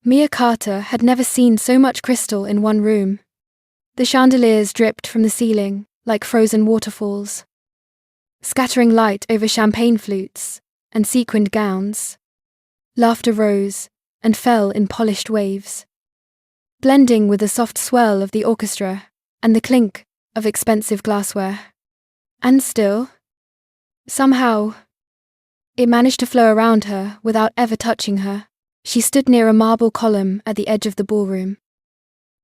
Mia Carter had never seen so much crystal in one room. The chandeliers dripped from the ceiling like frozen waterfalls, scattering light over champagne flutes and sequined gowns. Laughter rose and fell in polished waves, blending with the soft swirl of the orchestra and the clink of expensive glassware. And still, somehow, it managed to flow around her without ever touching her. She stood near a marble column at the edge of the ballroom,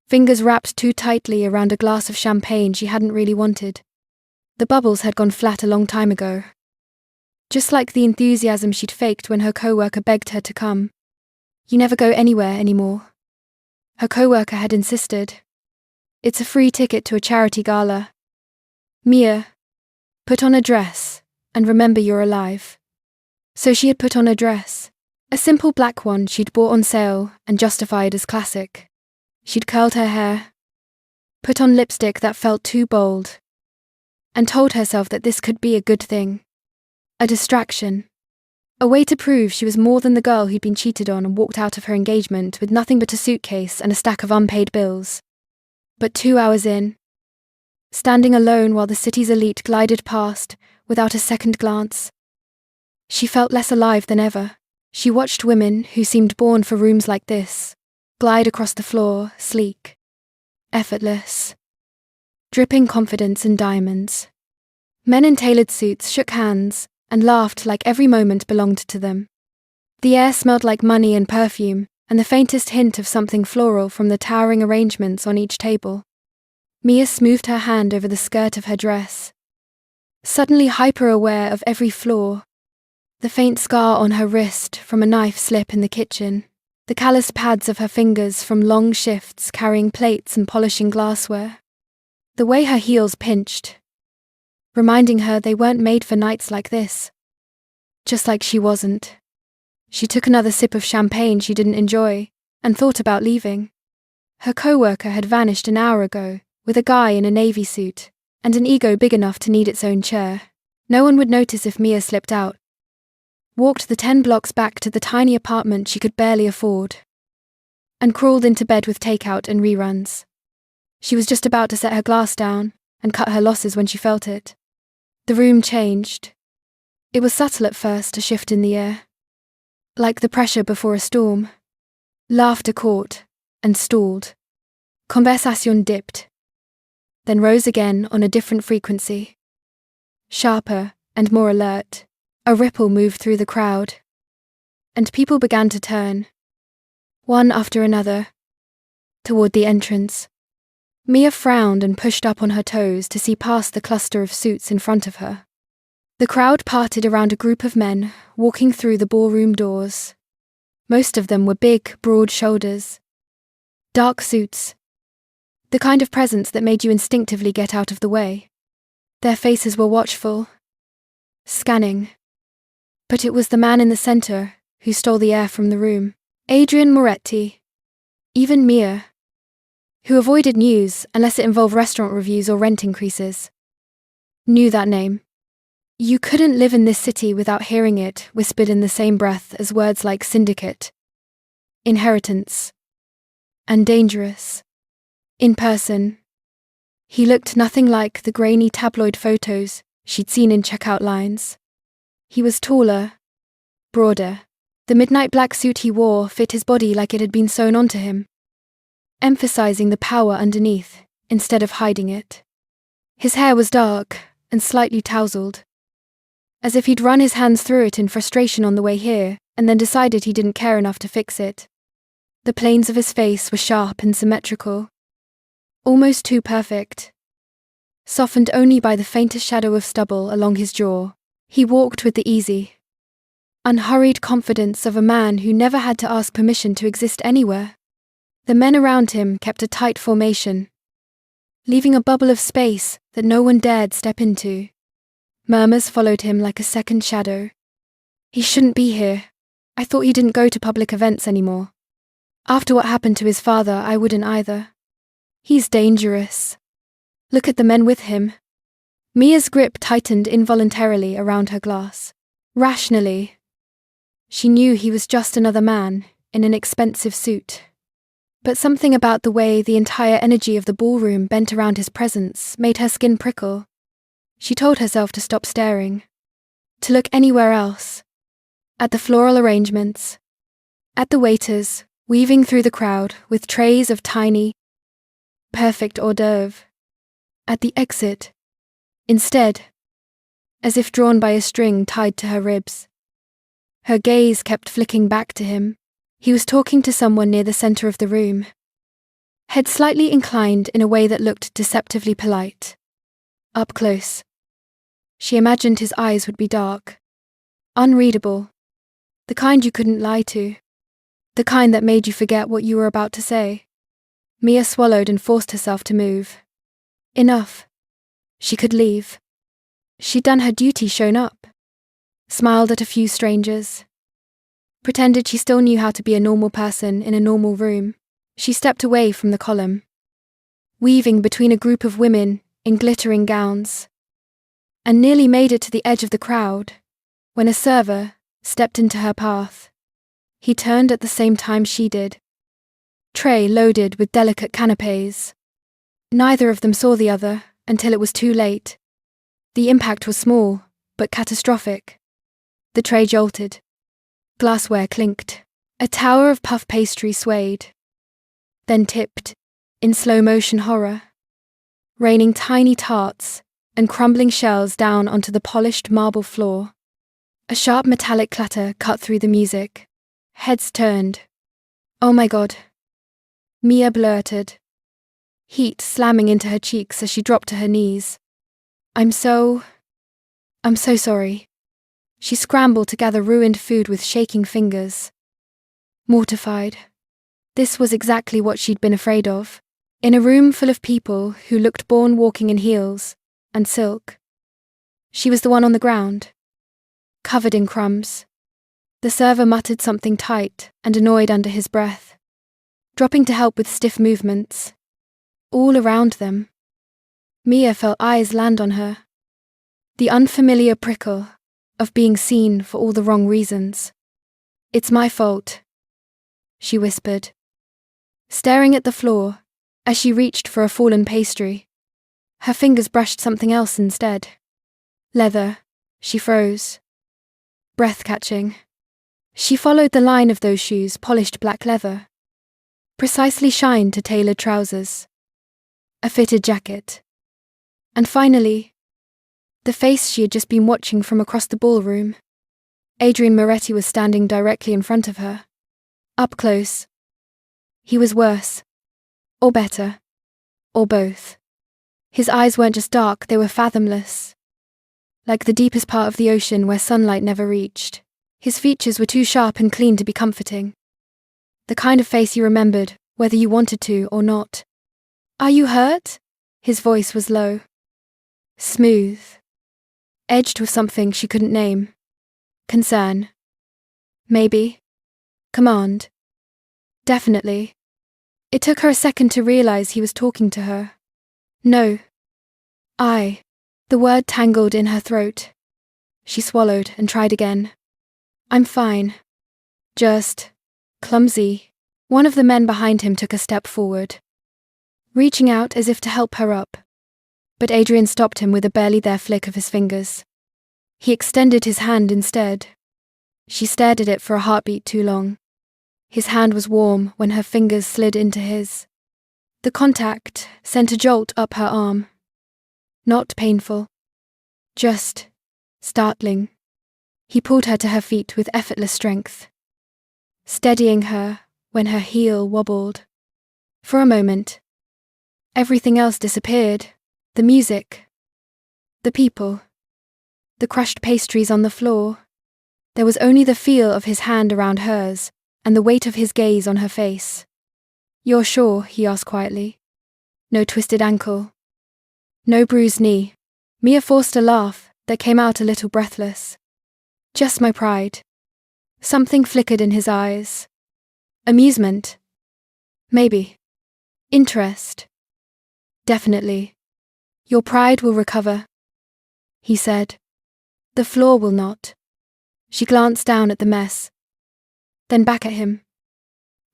fingers wrapped too tightly around a glass of champagne she hadn't really wanted. The bubbles had gone flat a long time ago, just like the enthusiasm she'd faked when her co-worker begged her to come. You never go anywhere anymore. Her co-worker had insisted. It's a free ticket to a charity gala. Mia, put on a dress and remember you're alive. So she had put on a dress, a simple black one she'd bought on sale and justified as classic. She'd curled her hair, put on lipstick that felt too bold, and told herself that this could be a good thing. A distraction. A way to prove she was more than the girl who'd been cheated on and walked out of her engagement with nothing but a suitcase and a stack of unpaid bills. But 2 hours in, standing alone while the city's elite glided past without a second glance, she felt less alive than ever. She watched women who seemed born for rooms like this glide across the floor, sleek, effortless, dripping confidence and diamonds. Men in tailored suits shook hands and laughed like every moment belonged to them. The air smelled like money and perfume, and the faintest hint of something floral from the towering arrangements on each table. Mia smoothed her hand over the skirt of her dress, suddenly hyper-aware of every flaw. The faint scar on her wrist from a knife slip in the kitchen, the calloused pads of her fingers from long shifts carrying plates and polishing glassware. The way her heels pinched, reminding her they weren't made for nights like this. Just like she wasn't. She took another sip of champagne she didn't enjoy and thought about leaving. Her co-worker had vanished an hour ago with a guy in a navy suit and an ego big enough to need its own chair. No one would notice if Mia slipped out. Walked the 10 blocks back to the tiny apartment she could barely afford, and crawled into bed with takeout and reruns. She was just about to set her glass down and cut her losses when she felt it. The room changed. It was subtle at first, a shift in the air, like the pressure before a storm. Laughter caught and stalled. Conversation dipped, then rose again on a different frequency. Sharper and more alert. A ripple moved through the crowd, and people began to turn, one after another, toward the entrance. Mia frowned and pushed up on her toes to see past the cluster of suits in front of her. The crowd parted around a group of men walking through the ballroom doors. Most of them were big, broad shoulders, dark suits, the kind of presence that made you instinctively get out of the way. Their faces were watchful, scanning. But it was the man in the center who stole the air from the room. Adrian Moretti. Even Mia, who avoided news unless it involved restaurant reviews or rent increases, knew that name. You couldn't live in this city without hearing it whispered in the same breath as words like syndicate, inheritance, and dangerous. In person, he looked nothing like the grainy tabloid photos she'd seen in checkout lines. He was taller, broader. The midnight black suit he wore fit his body like it had been sewn onto him, emphasizing the power underneath instead of hiding it. His hair was dark and slightly tousled, as if he'd run his hands through it in frustration on the way here and then decided he didn't care enough to fix it. The planes of his face were sharp and symmetrical, almost too perfect, softened only by the faintest shadow of stubble along his jaw. He walked with the easy, unhurried confidence of a man who never had to ask permission to exist anywhere. The men around him kept a tight formation, leaving a bubble of space that no one dared step into. Murmurs followed him like a second shadow. He shouldn't be here. I thought he didn't go to public events anymore. After what happened to his father, I wouldn't either. He's dangerous. Look at the men with him. Mia's grip tightened involuntarily around her glass. Rationally, she knew he was just another man in an expensive suit. But something about the way the entire energy of the ballroom bent around his presence made her skin prickle. She told herself to stop staring, to look anywhere else. At the floral arrangements, at the waiters weaving through the crowd with trays of tiny, perfect hors d'oeuvre. At the exit, instead, as if drawn by a string tied to her ribs. Her gaze kept flicking back to him. He was talking to someone near the center of the room, head slightly inclined in a way that looked deceptively polite. Up close, she imagined his eyes would be dark, unreadable, the kind you couldn't lie to, the kind that made you forget what you were about to say. Mia swallowed and forced herself to move. Enough. She could leave. She'd done her duty, shown up, smiled at a few strangers, pretended she still knew how to be a normal person in a normal room. She stepped away from the column, weaving between a group of women in glittering gowns, and nearly made it to the edge of the crowd when a server stepped into her path. He turned at the same time she did. Tray loaded with delicate canapés. Neither of them saw the other until it was too late. The impact was small, but catastrophic. The tray jolted. Glassware clinked. A tower of puff pastry swayed, then tipped, in slow-motion horror, raining tiny tarts and crumbling shells down onto the polished marble floor. A sharp metallic clatter cut through the music. Heads turned. "Oh my God," Mia blurted, heat slamming into her cheeks as she dropped to her knees. I'm so sorry." She scrambled to gather ruined food with shaking fingers. Mortified. This was exactly what she'd been afraid of. In a room full of people who looked born walking in heels and silk, she was the one on the ground, covered in crumbs. The server muttered something tight and annoyed under his breath, dropping to help with stiff movements. All around them, Mia felt eyes land on her. The unfamiliar prickle of being seen for all the wrong reasons. "It's my fault," she whispered, staring at the floor as she reached for a fallen pastry. Her fingers brushed something else instead. Leather. She froze, breath-catching. She followed the line of those shoes, polished black leather, precisely shined to tailored trousers, a fitted jacket, and finally, the face she had just been watching from across the ballroom. Adrian Moretti was standing directly in front of her, up close. He was worse, or better, or both. His eyes weren't just dark, they were fathomless, like the deepest part of the ocean where sunlight never reached. His features were too sharp and clean to be comforting. The kind of face you remembered, whether you wanted to or not. "Are you hurt?" His voice was low, smooth, edged with something she couldn't name. Concern. Maybe. Command. Definitely. It took her a second to realize he was talking to her. "No. I." The word tangled in her throat. She swallowed and tried again. "I'm fine. Just clumsy." One of the men behind him took a step forward, reaching out as if to help her up. But Adrian stopped him with a barely there flick of his fingers. He extended his hand instead. She stared at it for a heartbeat too long. His hand was warm when her fingers slid into his. The contact sent a jolt up her arm. Not painful, just startling. He pulled her to her feet with effortless strength, steadying her when her heel wobbled. For a moment, everything else disappeared. The music, the people, the crushed pastries on the floor. There was only the feel of his hand around hers and the weight of his gaze on her face. "You're sure?" he asked quietly. "No twisted ankle? No bruised knee?" Mia forced a laugh that came out a little breathless. "Just my pride." Something flickered in his eyes. Amusement? Maybe. Interest? Definitely. "Your pride will recover," he said. "The floor will not." She glanced down at the mess, then back at him.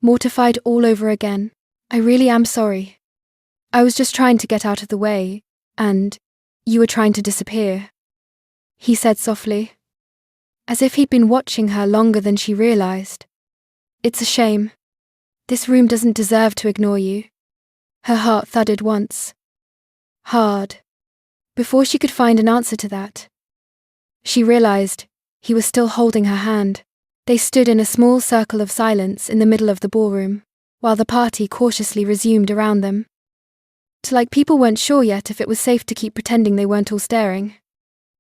mortified all over again. I really am sorry. I was just trying to get out of the way, and you were trying to disappear, he said softly, as if he'd been watching her longer than she realized. It's a shame. This room doesn't deserve to ignore you. Her heart thudded once. Hard. Before she could find an answer to that. She realized he was still holding her hand. They stood in a small circle of silence in the middle of the ballroom, while the party cautiously resumed around them. Like people weren't sure yet if it was safe to keep pretending they weren't all staring.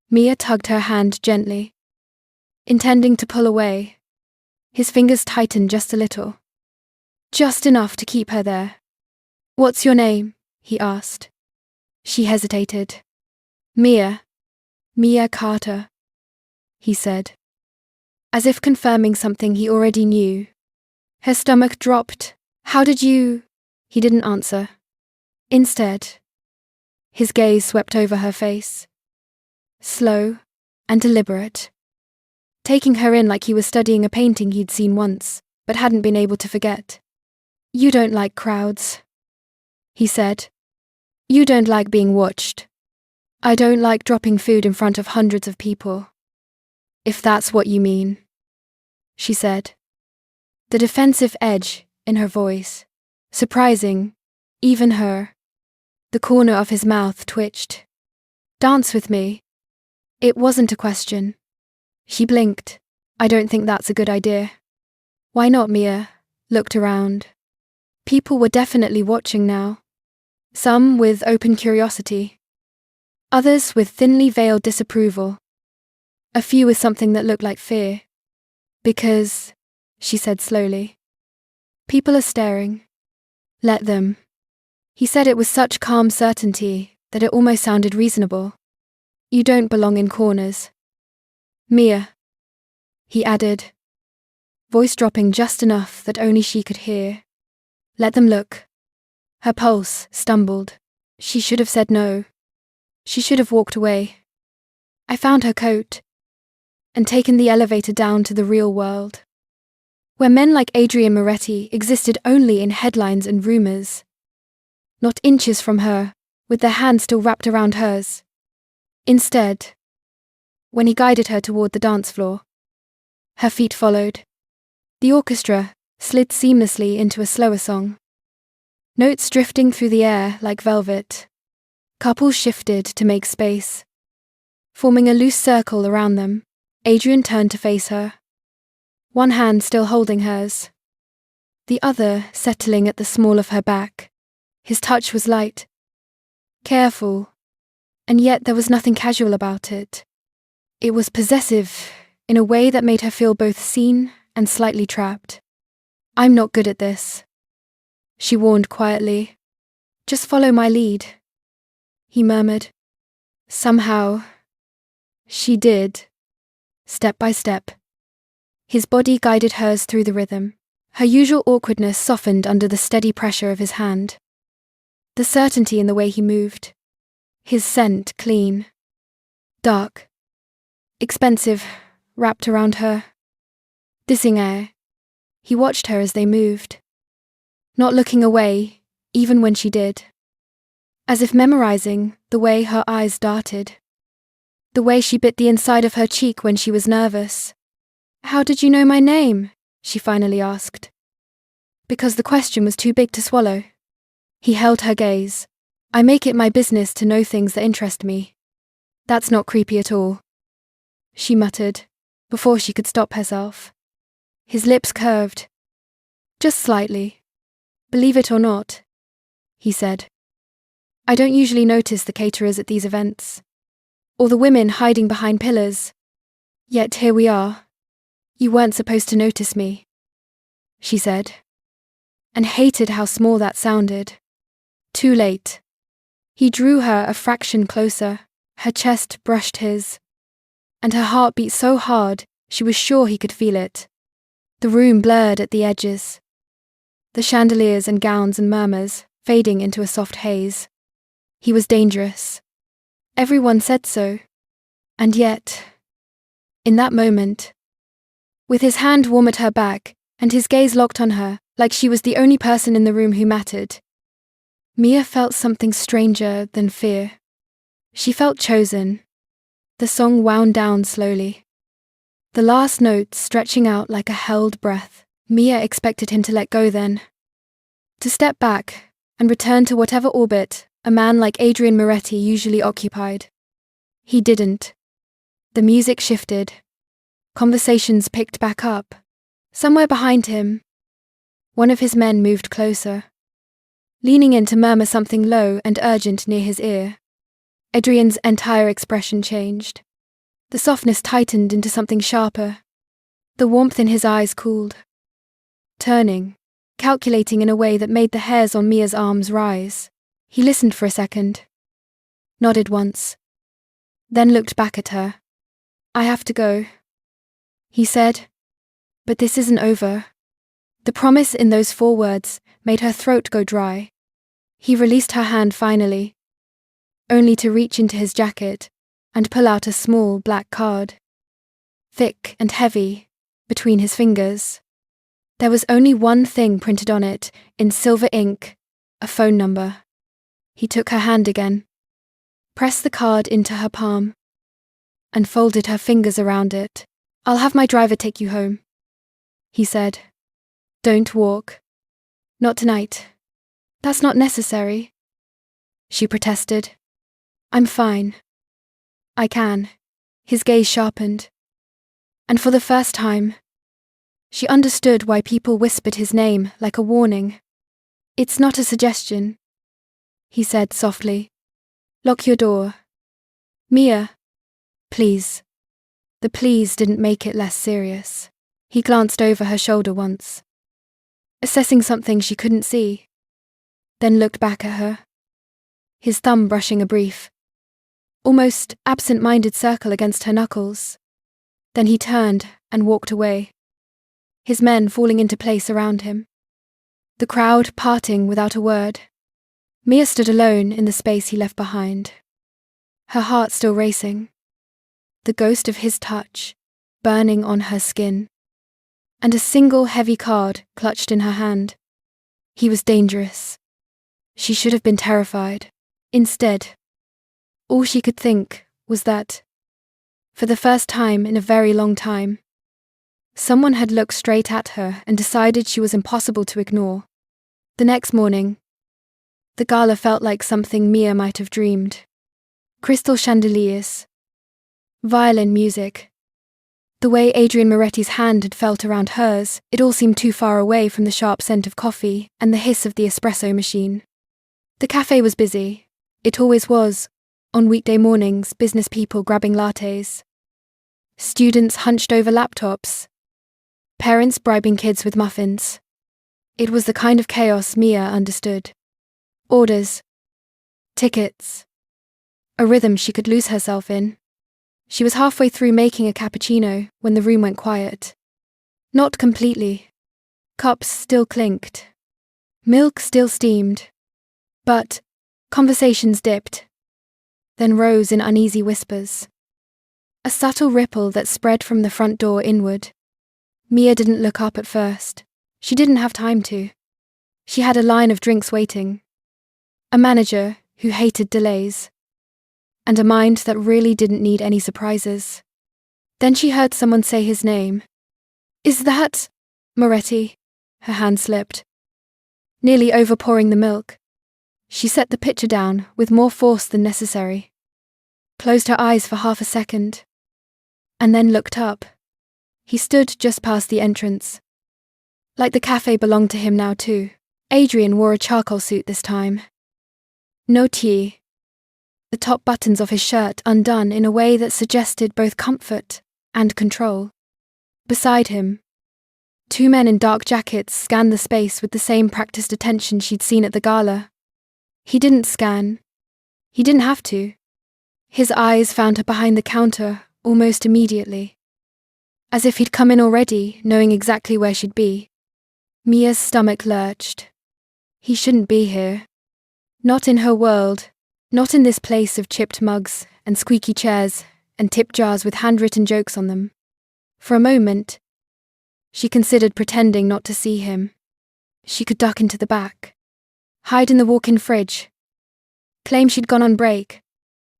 Mia tugged her hand gently, intending to pull away. His fingers tightened just a little. Just enough to keep her there. What's your name? He asked. She hesitated. Mia Carter, he said, as if confirming something he already knew. Her stomach dropped. How did you? He didn't answer. Instead, his gaze swept over her face. Slow and deliberate, taking her in like he was studying a painting he'd seen once, but hadn't been able to forget. You don't like crowds, he said. You don't like being watched. I don't like dropping food in front of hundreds of people. If that's what you mean, she said. The defensive edge in her voice, surprising, even her. The corner of his mouth twitched. Dance with me. It wasn't a question. She blinked. I don't think that's a good idea. Why not? Mia looked around. People were definitely watching now. Some with open curiosity. Others with thinly veiled disapproval. A few with something that looked like fear. Because, she said slowly, people are staring. Let them. He said it with such calm certainty that it almost sounded reasonable. You don't belong in corners. Mia, he added, voice dropping just enough that only she could hear. Let them look. Her pulse stumbled. She should have said no. She should have walked away. I found her coat and taken the elevator down to the real world, where men like Adrian Moretti existed only in headlines and rumors. Not inches from her, with their hand still wrapped around hers. Instead, when he guided her toward the dance floor, her feet followed. The orchestra slid seamlessly into a slower song. Notes drifting through the air like velvet. Couples shifted to make space. Forming a loose circle around them, Adrian turned to face her. One hand still holding hers. The other settling at the small of her back. His touch was light. Careful. And yet there was nothing casual about it. It was possessive, in a way that made her feel both seen and slightly trapped. I'm not good at this, she warned quietly. Just follow my lead, he murmured. Somehow, she did, step by step. His body guided hers through the rhythm. Her usual awkwardness softened under the steady pressure of his hand. The certainty in the way he moved. His scent clean, dark, expensive, wrapped around her. Dissing air. He watched her as they moved, not looking away, even when she did. As if memorizing the way her eyes darted. The way she bit the inside of her cheek when she was nervous. How did you know my name? She finally asked. Because the question was too big to swallow. He held her gaze. I make it my business to know things that interest me. That's not creepy at all, she muttered, before she could stop herself. His lips curved. Just slightly. Believe it or not, he said. I don't usually notice the caterers at these events. Or the women hiding behind pillars. Yet here we are. You weren't supposed to notice me, she said. And hated how small that sounded. Too late. He drew her a fraction closer. Her chest brushed his. And her heart beat so hard, she was sure he could feel it. The room blurred at the edges. The chandeliers and gowns and murmurs fading into a soft haze. He was dangerous. Everyone said so. And yet, in that moment, with his hand warm at her back and his gaze locked on her, like she was the only person in the room who mattered. Mia felt something stranger than fear. She felt chosen. The song wound down slowly. The last note stretching out like a held breath. Mia expected him to let go then. To step back and return to whatever orbit a man like Adrian Moretti usually occupied. He didn't. The music shifted. Conversations picked back up. Somewhere behind him, one of his men moved closer, leaning in to murmur something low and urgent near his ear. Adrian's entire expression changed. The softness tightened into something sharper. The warmth in his eyes cooled. Turning, calculating in a way that made the hairs on Mia's arms rise, he listened for a second, nodded once, then looked back at her. "I have to go," he said. "But this isn't over." The promise in those 4 words made her throat go dry. He released her hand finally, only to reach into his jacket and pull out a small black card. Thick and heavy, between his fingers. There was only one thing printed on it, in silver ink, a phone number. He took her hand again, pressed the card into her palm, and folded her fingers around it. "I'll have my driver take you home," he said. "Don't walk. Not tonight." "That's not necessary," she protested. "I'm fine. I can." His gaze sharpened. And for the first time, she understood why people whispered his name like a warning. "It's not a suggestion," he said softly. "Lock your door. Mia, please." The please didn't make it less serious. He glanced over her shoulder once, assessing something she couldn't see, then looked back at her, his thumb brushing a brief, almost absent-minded circle against her knuckles. Then he turned and walked away, his men falling into place around him. The crowd parting without a word. Mia stood alone in the space he left behind, her heart still racing, the ghost of his touch burning on her skin, and a single heavy card clutched in her hand. He was dangerous. She should have been terrified. Instead, all she could think was that, for the first time in a very long time, someone had looked straight at her and decided she was impossible to ignore. The next morning, the gala felt like something Mia might have dreamed. Crystal chandeliers, violin music. The way Adrian Moretti's hand had felt around hers, it all seemed too far away from the sharp scent of coffee and the hiss of the espresso machine. The cafe was busy. It always was. On weekday mornings, business people grabbing lattes. Students hunched over laptops. Parents bribing kids with muffins. It was the kind of chaos Mia understood. Orders. Tickets. A rhythm she could lose herself in. She was halfway through making a cappuccino when the room went quiet. Not completely. Cups still clinked. Milk still steamed. But conversations dipped, then rose in uneasy whispers. A subtle ripple that spread from the front door inward. Mia didn't look up at first. She didn't have time to. She had a line of drinks waiting. A manager who hated delays. And a mind that really didn't need any surprises. Then she heard someone say his name. "Is that Moretti?" Her hand slipped, nearly overpouring the milk. She set the pitcher down with more force than necessary, closed her eyes for half a second, and then looked up. He stood just past the entrance. Like the cafe belonged to him now too. Adrian wore a charcoal suit this time. No tie. The top buttons of his shirt undone in a way that suggested both comfort and control. Beside him, 2 men in dark jackets scanned the space with the same practiced attention she'd seen at the gala. He didn't scan. He didn't have to. His eyes found her behind the counter almost immediately. As if he'd come in already, knowing exactly where she'd be. Mia's stomach lurched. He shouldn't be here. Not in her world. Not in this place of chipped mugs and squeaky chairs and tip jars with handwritten jokes on them. For a moment, She considered pretending not to see him. She could duck into the back, hide in the walk-in fridge, claim she'd gone on break.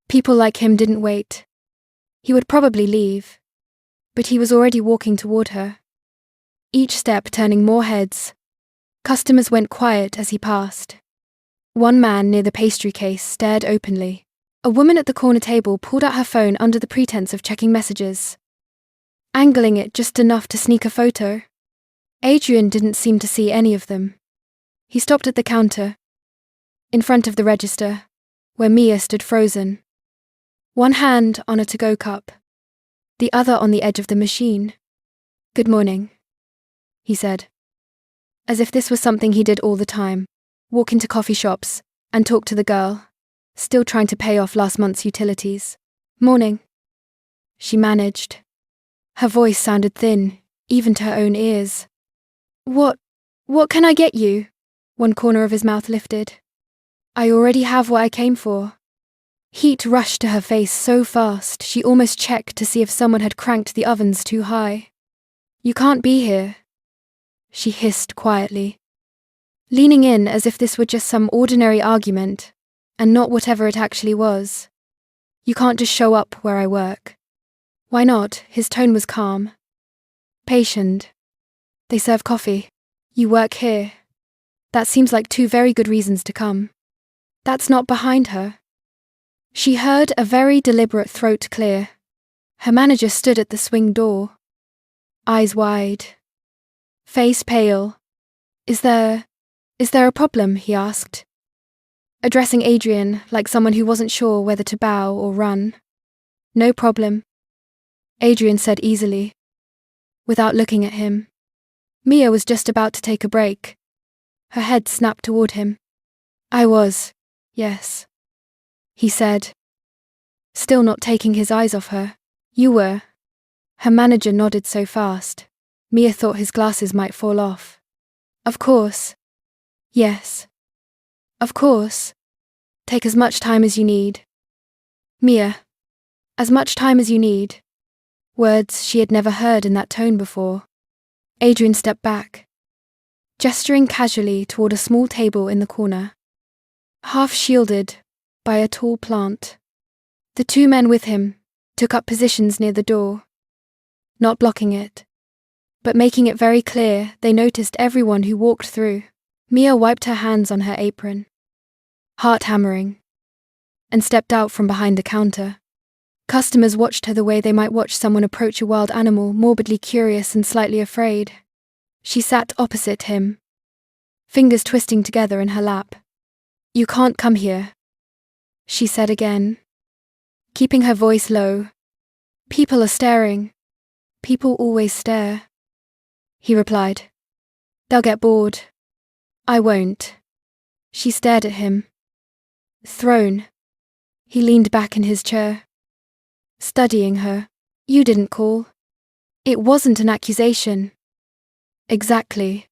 People like him didn't wait. He would probably leave, but he was already walking toward her, each step turning more heads. Customers went quiet as he passed. One man near the pastry case stared openly. A woman at the corner table pulled out her phone under the pretense of checking messages, angling it just enough to sneak a photo. Adrian didn't seem to see any of them. He stopped at the counter, in front of the register, where Mia stood frozen, one hand on a to-go cup, the other on the edge of the machine. "Good morning," he said, as if this was something he did all the time, walk into coffee shops and talk to the girl, still trying to pay off last month's utilities. "Morning," she managed. Her voice sounded thin, even to her own ears. What can I get you?" One corner of his mouth lifted. "I already have what I came for." Heat rushed to her face so fast she almost checked to see if someone had cranked the ovens too high. "You can't be here," she hissed quietly, leaning in as if this were just some ordinary argument and not whatever it actually was. "You can't just show up where I work." "Why not?" His tone was calm, patient. "They serve coffee. You work here. That seems like two very good reasons to come." That's not behind her. She heard a very deliberate throat clear. Her manager stood at the swing door, eyes wide, face pale. Is there a problem?" he asked, addressing Adrian like someone who wasn't sure whether to bow or run. "No problem," Adrian said easily, without looking at him. Mia was just about to take a break. Her head snapped toward him. Yes, he said, still not taking his eyes off her. "You were." Her manager nodded so fast, Mia thought his glasses might fall off. "Of course." "Yes. Of course. Take as much time as you need." "Mia, as much time as you need." Words she had never heard in that tone before. Adrian stepped back, gesturing casually toward a small table in the corner, half shielded by a tall plant. The two men with him took up positions near the door, not blocking it, but making it very clear they noticed everyone who walked through. Mia wiped her hands on her apron, heart hammering, and stepped out from behind the counter. Customers watched her the way they might watch someone approach a wild animal, morbidly curious and slightly afraid. She sat opposite him, fingers twisting together in her lap. "You can't come here," she said again, keeping her voice low. "People are staring. People always stare," he replied. "They'll get bored." "I won't." She stared at him, thrown. He leaned back in his chair, studying her. "You didn't call." It wasn't an accusation. Exactly.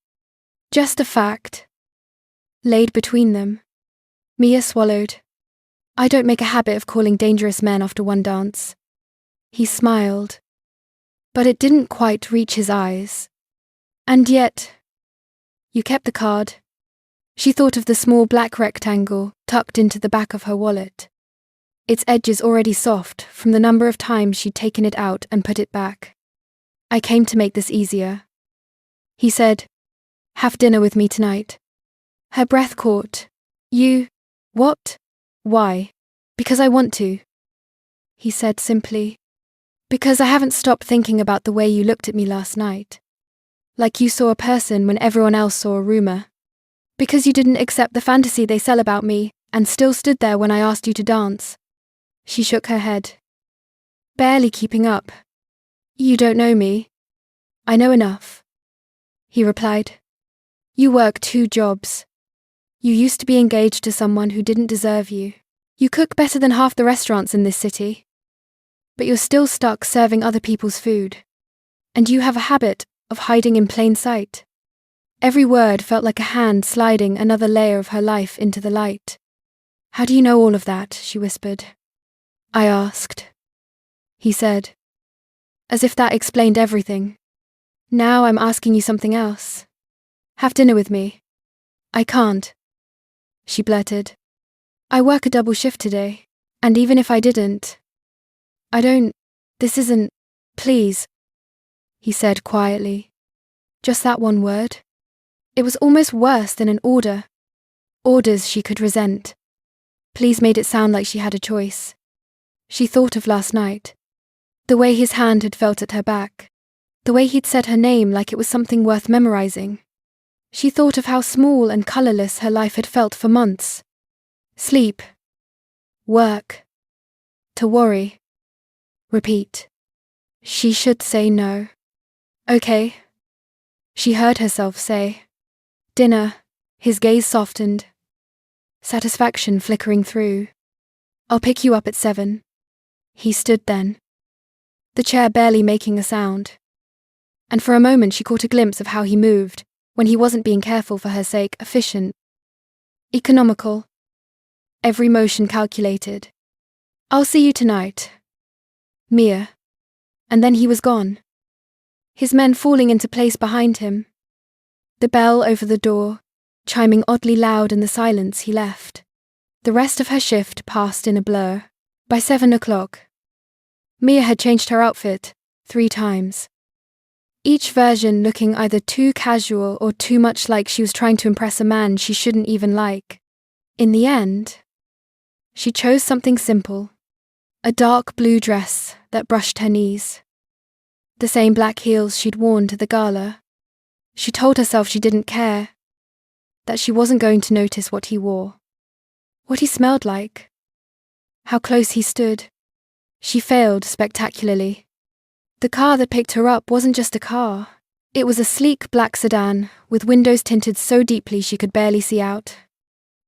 Just a fact, laid between them. Mia swallowed. "I don't make a habit of calling dangerous men after one dance." He smiled, but it didn't quite reach his eyes. "And yet, you kept the card." She thought of the small black rectangle tucked into the back of her wallet, its edges already soft from the number of times she'd taken it out and put it back. "I came to make this easier," he said. "Have dinner with me tonight." Her breath caught. "You? What? Why?" "Because I want to," he said simply. "Because I haven't stopped thinking about the way you looked at me last night. Like you saw a person when everyone else saw a rumor. Because you didn't accept the fantasy they sell about me and still stood there when I asked you to dance." She shook her head, barely keeping up. "You don't know me." "I know enough," he replied. "You work 2 jobs. You used to be engaged to someone who didn't deserve you. You cook better than half the restaurants in this city. But you're still stuck serving other people's food. And you have a habit of hiding in plain sight." Every word felt like a hand sliding another layer of her life into the light. "How do you know all of that?" she whispered. "I asked," he said, as if that explained everything. Now I'm asking you something else. Have dinner with me. I can't, she blurted. I work a double shift today, and even if I didn't, this isn't, please, he said quietly. Just that one word. It was almost worse than an order. Orders she could resent. Please made it sound like she had a choice. She thought of last night. The way his hand had felt at her back. The way he'd said her name like it was something worth memorizing. She thought of how small and colourless her life had felt for months. Sleep. Work. To worry. Repeat. She should say no. Okay. She heard herself say. Dinner. His gaze softened. Satisfaction flickering through. I'll pick you up at 7. He stood then. The chair barely making a sound. And for a moment she caught a glimpse of how he moved, when he wasn't being careful for her sake, efficient. Economical. Every motion calculated. I'll see you tonight. Mia. And then he was gone. His men falling into place behind him. The bell over the door, chiming oddly loud in the silence he left. The rest of her shift passed in a blur. By 7 o'clock. Mia had changed her outfit 3 times. Each version looking either too casual or too much like she was trying to impress a man she shouldn't even like. In the end, she chose something simple. A dark blue dress that brushed her knees. The same black heels she'd worn to the gala. She told herself she didn't care. That she wasn't going to notice what he wore. What he smelled like. How close he stood. She failed spectacularly. The car that picked her up wasn't just a car. It was a sleek black sedan with windows tinted so deeply she could barely see out.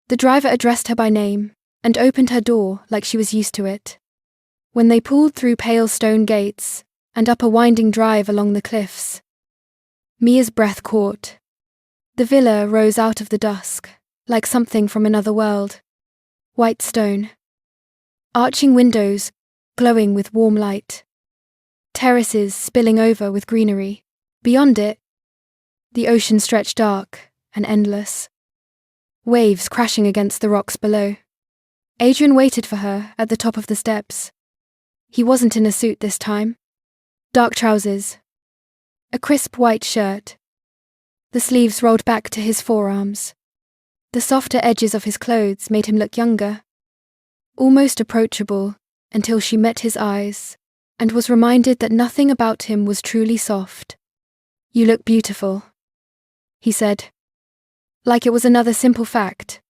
The driver addressed her by name and opened her door like she was used to it. When they pulled through pale stone gates and up a winding drive along the cliffs, Mia's breath caught. The villa rose out of the dusk, like something from another world. White stone. Arching windows, glowing with warm light. Terraces spilling over with greenery. Beyond it, the ocean stretched dark and endless. Waves crashing against the rocks below. Adrian waited for her at the top of the steps. He wasn't in a suit this time. Dark trousers. A crisp white shirt. The sleeves rolled back to his forearms. The softer edges of his clothes made him look younger. Almost approachable until she met his eyes and was reminded that nothing about him was truly soft. You look beautiful, he said. Like it was another simple fact.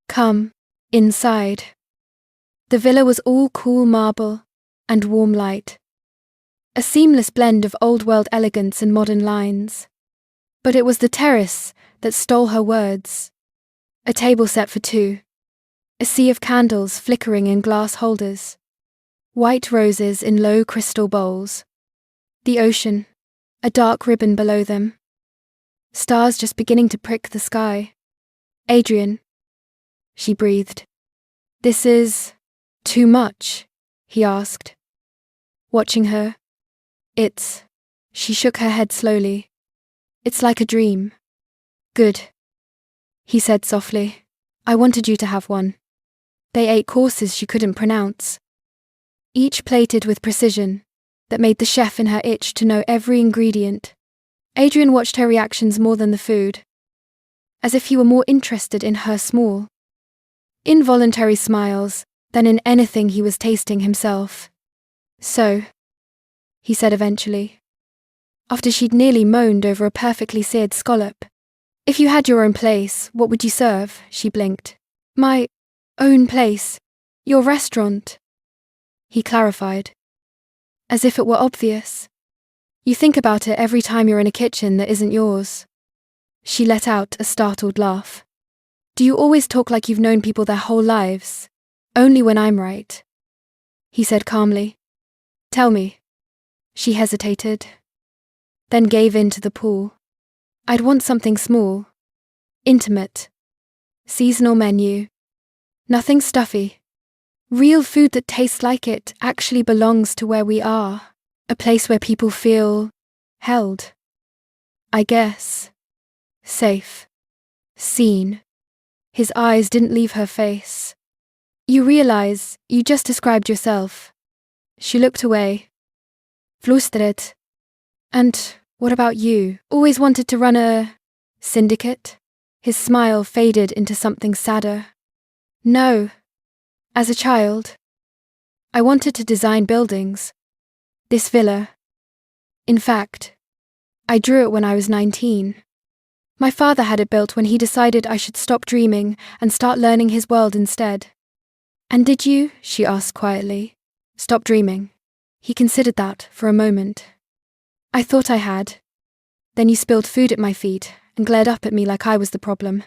Come, inside. The villa was all cool marble and warm light. A seamless blend of old-world elegance and modern lines. But it was the terrace that stole her words. A table set for 2. A sea of candles flickering in glass holders. White roses in low crystal bowls. The ocean, a dark ribbon below them. Stars just beginning to prick the sky. Adrian, she breathed. This is too much, he asked. Watching her. She shook her head slowly. It's like a dream. Good, he said softly. I wanted you to have one. They ate courses she couldn't pronounce. Each plated with precision, that made the chef in her itch to know every ingredient. Adrian watched her reactions more than the food. As if he were more interested in her small, involuntary smiles than in anything he was tasting himself. So, he said eventually, after she'd nearly moaned over a perfectly seared scallop. If you had your own place, what would you serve? She blinked. My own place. Your restaurant. He clarified. As if it were obvious. You think about it every time you're in a kitchen that isn't yours. She let out a startled laugh. Do you always talk like you've known people their whole lives? Only when I'm right. He said calmly. Tell me. She hesitated. Then gave in to the pull. I'd want something small. Intimate. Seasonal menu. Nothing stuffy. Real food that tastes like it actually belongs to where we are. A place where people feel held. I guess. Safe. Seen. His eyes didn't leave her face. You realize you just described yourself. She looked away. Flüstert. And what about you? Always wanted to run a syndicate? His smile faded into something sadder. No. As a child, I wanted to design buildings. This villa. In fact, I drew it when I was 19. My father had it built when he decided I should stop dreaming and start learning his world instead. And did you, she asked quietly, stop dreaming? He considered that for a moment. I thought I had. Then you spilled food at my feet and glared up at me like I was the problem.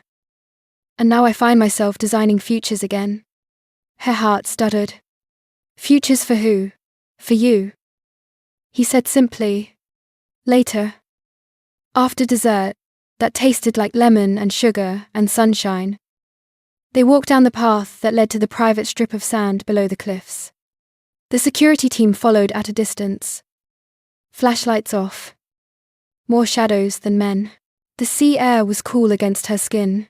And now I find myself designing futures again. Her heart stuttered. Futures for who? For you. He said simply, later. After dessert, that tasted like lemon and sugar and sunshine. They walked down the path that led to the private strip of sand below the cliffs. The security team followed at a distance. Flashlights off. More shadows than men. The sea air was cool against her skin,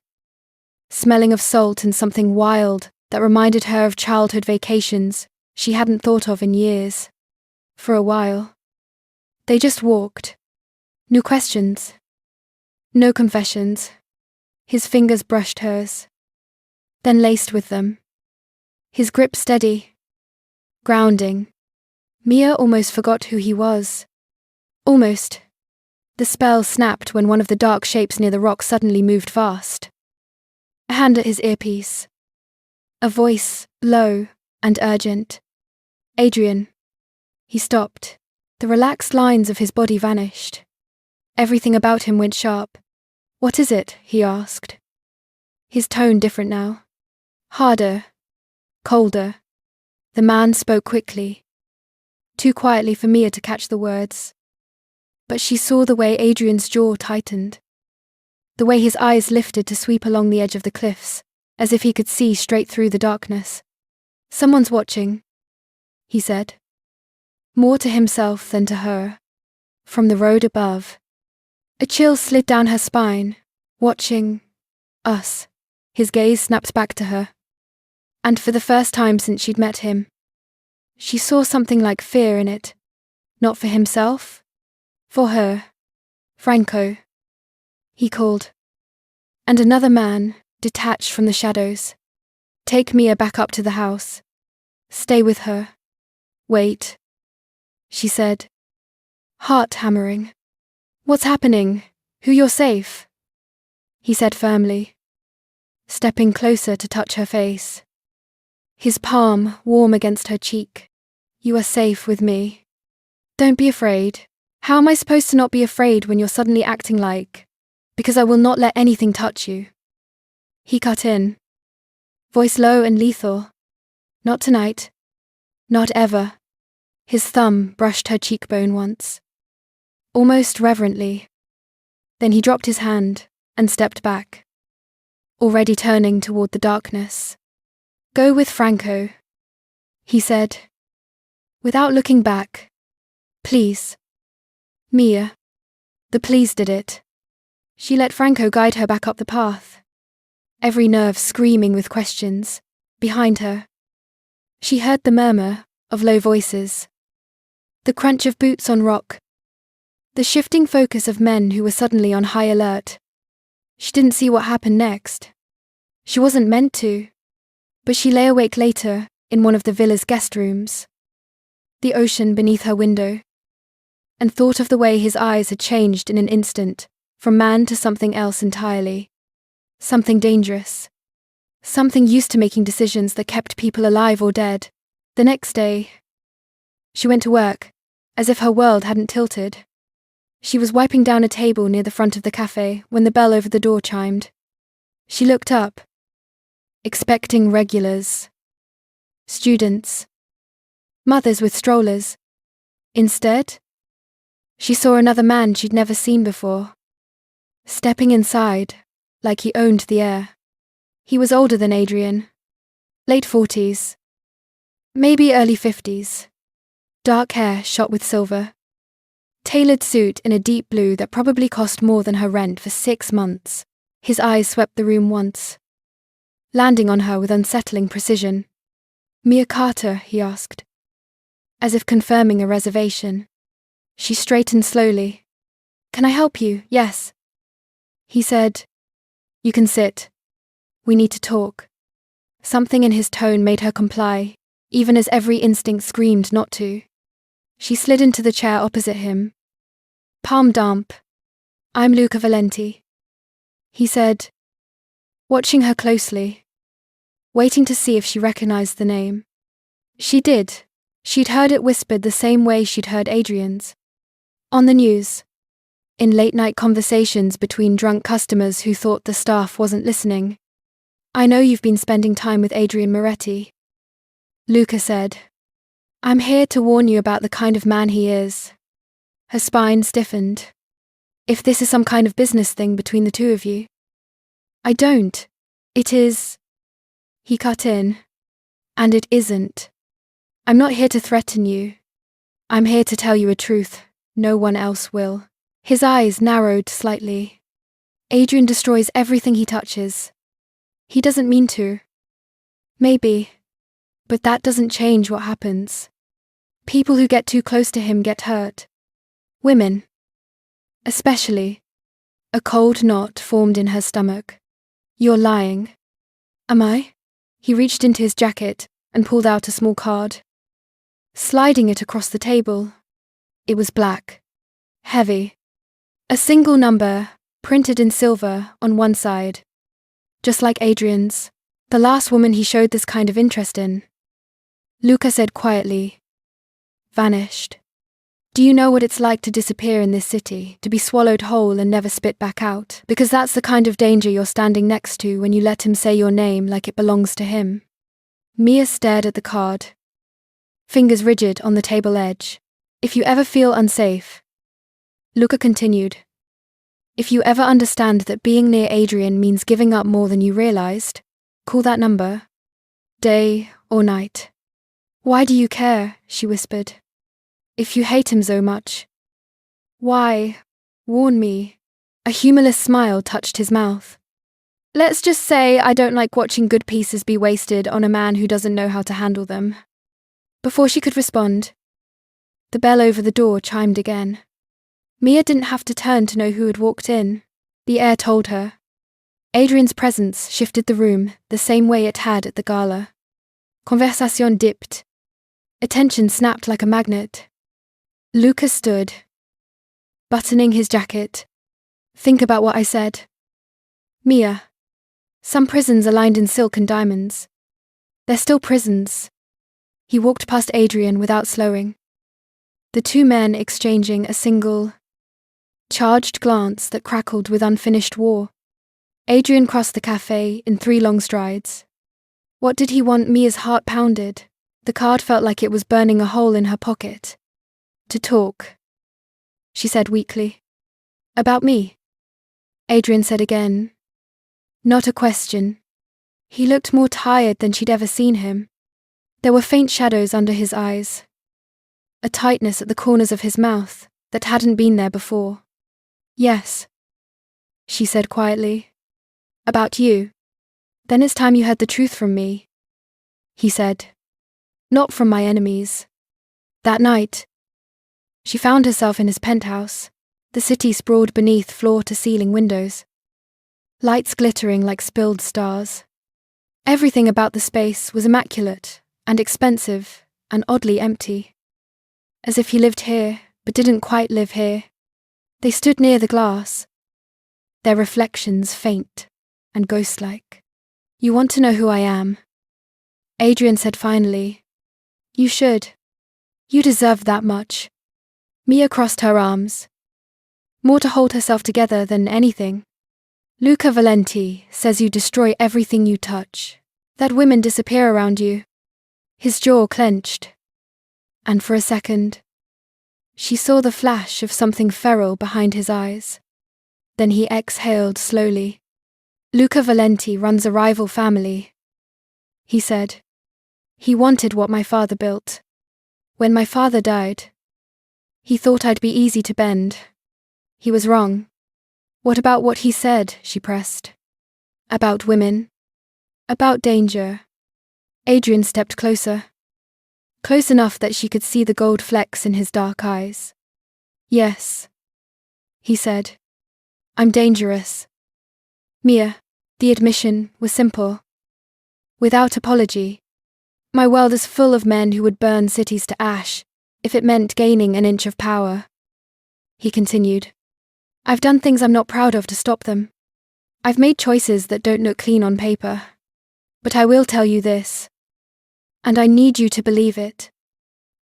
smelling of salt and something wild that reminded her of childhood vacations she hadn't thought of in years. For a while. They just walked. No questions. No confessions. His fingers brushed hers, then laced with them. His grip steady. Grounding. Mia almost forgot who he was. Almost. The spell snapped when one of the dark shapes near the rock suddenly moved fast. A hand at his earpiece. A voice, low and urgent. Adrian. He stopped. The relaxed lines of his body vanished. Everything about him went sharp. What is it? He asked. His tone different now. Harder. Colder. The man spoke quickly. Too quietly for Mia to catch the words. But she saw the way Adrian's jaw tightened. The way his eyes lifted to sweep along the edge of the cliffs, as if he could see straight through the darkness. Someone's watching, he said. More to himself than to her. From the road above. A chill slid down her spine, watching us. His gaze snapped back to her. And for the first time since she'd met him, she saw something like fear in it. Not for himself. For her. Franco. He called. And another man, detached from the shadows. Take Mia back up to the house. Stay with her. Wait. She said. Heart hammering. What's happening? Who you're safe? He said firmly, stepping closer to touch her face. His palm warm against her cheek. You are safe with me. Don't be afraid. How am I supposed to not be afraid when you're suddenly acting like... Because I will not let anything touch you. He cut in. Voice low and lethal. Not tonight. Not ever. His thumb brushed her cheekbone once. Almost reverently. Then he dropped his hand and stepped back. Already turning toward the darkness. Go with Franco, he said. Without looking back. Please. Mia. The please did it. She let Franco guide her back up the path. Every nerve screaming with questions. Behind her. She heard the murmur of low voices. The crunch of boots on rock. The shifting focus of men who were suddenly on high alert. She didn't see what happened next. She wasn't meant to. But she lay awake later in one of the villa's guest rooms. The ocean beneath her window. And thought of the way his eyes had changed in an instant, from man to something else entirely. Something dangerous. Something used to making decisions that kept people alive or dead. The next day, she went to work, as if her world hadn't tilted. She was wiping down a table near the front of the cafe when the bell over the door chimed. She looked up, expecting regulars. Students. Mothers with strollers. Instead, she saw another man she'd never seen before. Stepping inside, like he owned the air. He was older than Adrian. Late 40s. Maybe early 50s. Dark hair shot with silver. Tailored suit in a deep blue that probably cost more than her rent for 6 months. His eyes swept the room once, landing on her with unsettling precision. "Mia Carter?" he asked, as if confirming a reservation. She straightened slowly. "Can I help you?" "Yes." He said. "You can sit. We need to talk." Something in his tone made her comply, even as every instinct screamed not to. She slid into the chair opposite him. Palm damp. "I'm Luca Valenti," he said, watching her closely, waiting to see if she recognized the name. She did. She'd heard it whispered the same way she'd heard Adrian's. On the news. In late-night conversations between drunk customers who thought the staff wasn't listening. "I know you've been spending time with Adrian Moretti," Luca said. "I'm here to warn you about the kind of man he is." Her spine stiffened. "If this is some kind of business thing between the two of you." "I don't. It is." He cut in. "And it isn't. I'm not here to threaten you. I'm here to tell you a truth. No one else will." His eyes narrowed slightly. "Adrian destroys everything he touches. He doesn't mean to. Maybe. But that doesn't change what happens. People who get too close to him get hurt. Women. Especially." A cold knot formed in her stomach. "You're lying." "Am I?" He reached into his jacket and pulled out a small card. Sliding it across the table. It was black. Heavy. A single number, printed in silver, on one side. Just like Adrian's, the last woman he showed this kind of interest in. Luca said quietly. "Vanished. Do you know what it's like to disappear in this city, to be swallowed whole and never spit back out? Because that's the kind of danger you're standing next to when you let him say your name like it belongs to him." Mia stared at the card, fingers rigid on the table edge. "If you ever feel unsafe," Luca continued, "if you ever understand that being near Adrian means giving up more than you realized, call that number. Day or night." "Why do you care?" she whispered. "If you hate him so much, why? Warn me." A humorless smile touched his mouth. "Let's just say I don't like watching good pieces be wasted on a man who doesn't know how to handle them." Before she could respond, the bell over the door chimed again. Mia didn't have to turn to know who had walked in. The air told her. Adrian's presence shifted the room the same way it had at the gala. Conversation dipped. Attention snapped like a magnet. Luca stood, buttoning his jacket. "Think about what I said. Mia, some prisons are lined in silk and diamonds. They're still prisons." He walked past Adrian without slowing. The two men exchanging a single, charged glance that crackled with unfinished war. Adrian crossed the cafe in 3 long strides. What did he want? Mia's heart pounded. The card felt like it was burning a hole in her pocket. "To talk," she said weakly. "About me?" Adrian said again. Not a question. He looked more tired than she'd ever seen him. There were faint shadows under his eyes. A tightness at the corners of his mouth that hadn't been there before. "Yes," she said quietly. "About you." "Then it's time you heard the truth from me," he said. "Not from my enemies." That night, she found herself in his penthouse. The city sprawled beneath floor-to-ceiling windows. Lights glittering like spilled stars. Everything about the space was immaculate and expensive and oddly empty. As if he lived here, but didn't quite live here. They stood near the glass, their reflections faint and ghost-like. "You want to know who I am?" Adrian said finally. "You should. You deserve that much." Mia crossed her arms, more to hold herself together than anything. "Luca Valenti says you destroy everything you touch, that women disappear around you." His jaw clenched, and for a second, she saw the flash of something feral behind his eyes. Then he exhaled slowly. "Luca Valenti runs a rival family," he said. "He wanted what my father built. When my father died, He thought I'd be easy to bend. He was wrong. What about what he said? She pressed. About women. About danger. Adrian stepped closer. Close enough that she could see the gold flecks in his dark eyes. Yes, he said. I'm dangerous. Mia, the admission was simple. Without apology. My world is full of men who would burn cities to ash if it meant gaining an inch of power. He continued. I've done things I'm not proud of to stop them. I've made choices that don't look clean on paper. But I will tell you this. And I need you to believe it.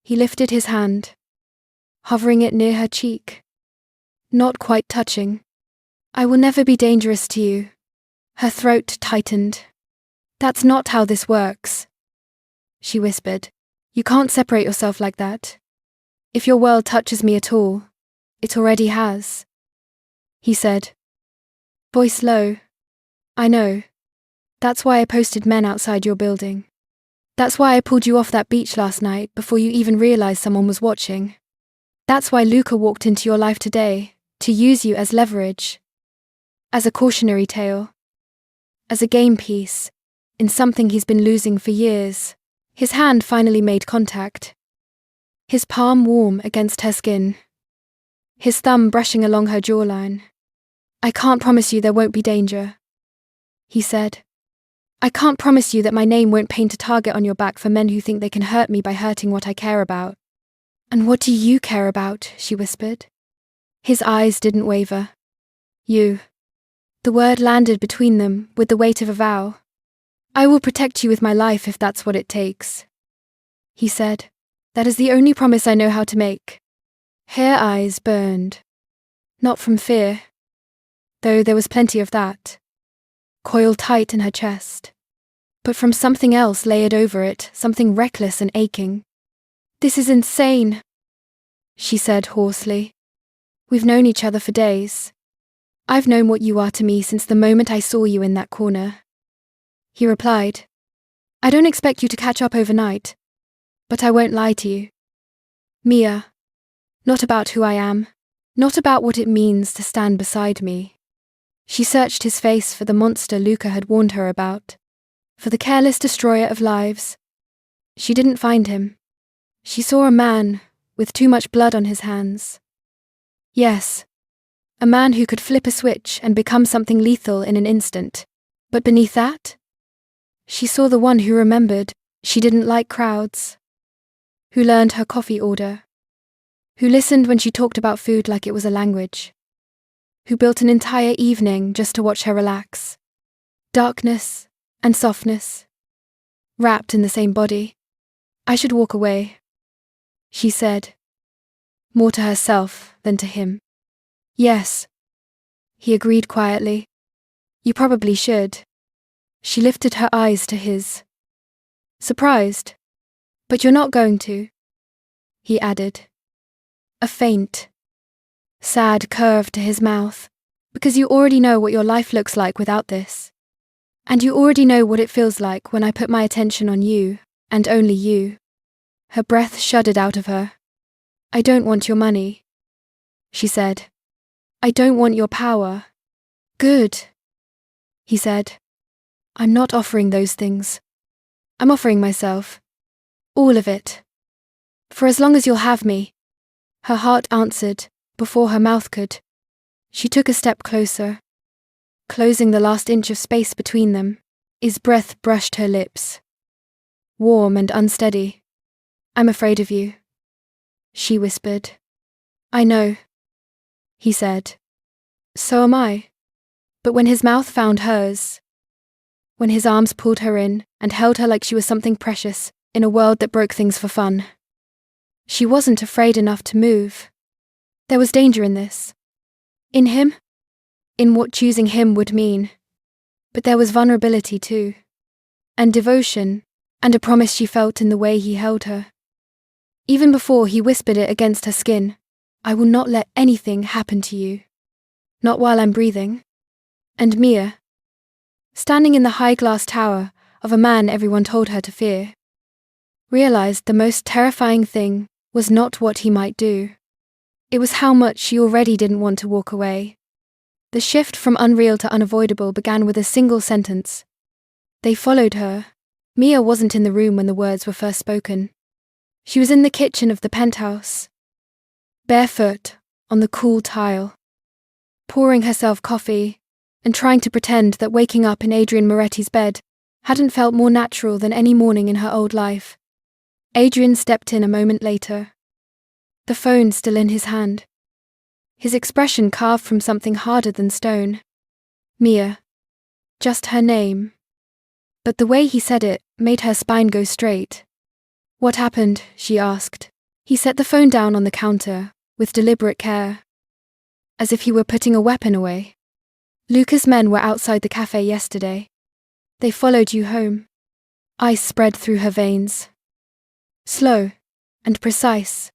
He lifted his hand, hovering it near her cheek. Not quite touching. I will never be dangerous to you. Her throat tightened. That's not how this works. She whispered. You can't separate yourself like that. If your world touches me at all, it already has. He said. Voice low. I know. That's why I posted men outside your building. That's why I pulled you off that beach last night before you even realized someone was watching. That's why Luca walked into your life today, to use you as leverage. As a cautionary tale. As a game piece, in something he's been losing for years. His hand finally made contact. His palm warm against her skin. His thumb brushing along her jawline. I can't promise you there won't be danger. He said. I can't promise you that my name won't paint a target on your back for men who think they can hurt me by hurting what I care about. And what do you care about? She whispered. His eyes didn't waver. You. The word landed between them with the weight of a vow. I will protect you with my life if that's what it takes. He said. That is the only promise I know how to make. Her eyes burned. Not from fear. Though there was plenty of that. Coiled tight in her chest. But from something else layered over it, something reckless and aching. This is insane, she said hoarsely. We've known each other for days. I've known what you are to me since the moment I saw you in that corner. He replied. I don't expect you to catch up overnight, but I won't lie to you. Mia, not about who I am, not about what it means to stand beside me. She searched his face for the monster Luca had warned her about, for the careless destroyer of lives. She didn't find him. She saw a man with too much blood on his hands. Yes, a man who could flip a switch and become something lethal in an instant. But beneath that, she saw the one who remembered she didn't like crowds, who learned her coffee order, who listened when she talked about food like it was a language, who built an entire evening just to watch her relax. Darkness and softness, wrapped in the same body. I should walk away, she said, more to herself than to him. Yes, he agreed quietly. You probably should. She lifted her eyes to his. Surprised. But you're not going to, he added. A faint, sad curve to his mouth, because you already know what your life looks like without this. And you already know what it feels like when I put my attention on you, and only you. Her breath shuddered out of her. I don't want your money, she said. I don't want your power. Good, he said. I'm not offering those things. I'm offering myself. All of it. For as long as you'll have me. Her heart answered, before her mouth could. She took a step closer, closing the last inch of space between them. His breath brushed her lips. Warm and unsteady. I'm afraid of you, she whispered. I know, he said. So am I. But when his mouth found hers, when his arms pulled her in and held her like she was something precious in a world that broke things for fun, she wasn't afraid enough to move. There was danger in this. In him, in what choosing him would mean. But there was vulnerability too, and devotion, and a promise she felt in the way he held her. Even before he whispered it against her skin, I will not let anything happen to you. Not while I'm breathing. And Mia, standing in the high glass tower of a man everyone told her to fear, realized the most terrifying thing was not what he might do, It was how much she already didn't want to walk away. The shift from unreal to unavoidable began with a single sentence. They followed her. Mia wasn't in the room when the words were first spoken. She was in the kitchen of the penthouse, barefoot, on the cool tile, pouring herself coffee and trying to pretend that waking up in Adrian Moretti's bed hadn't felt more natural than any morning in her old life. Adrian stepped in a moment later, the phone still in his hand, his expression carved from something harder than stone. Mia. Just her name. But the way he said it made her spine go straight. "What happened?" she asked. He set the phone down on the counter, with deliberate care, as if he were putting a weapon away. "Luca's men were outside the cafe yesterday. They followed you home." Ice spread through her veins. "Slow and precise.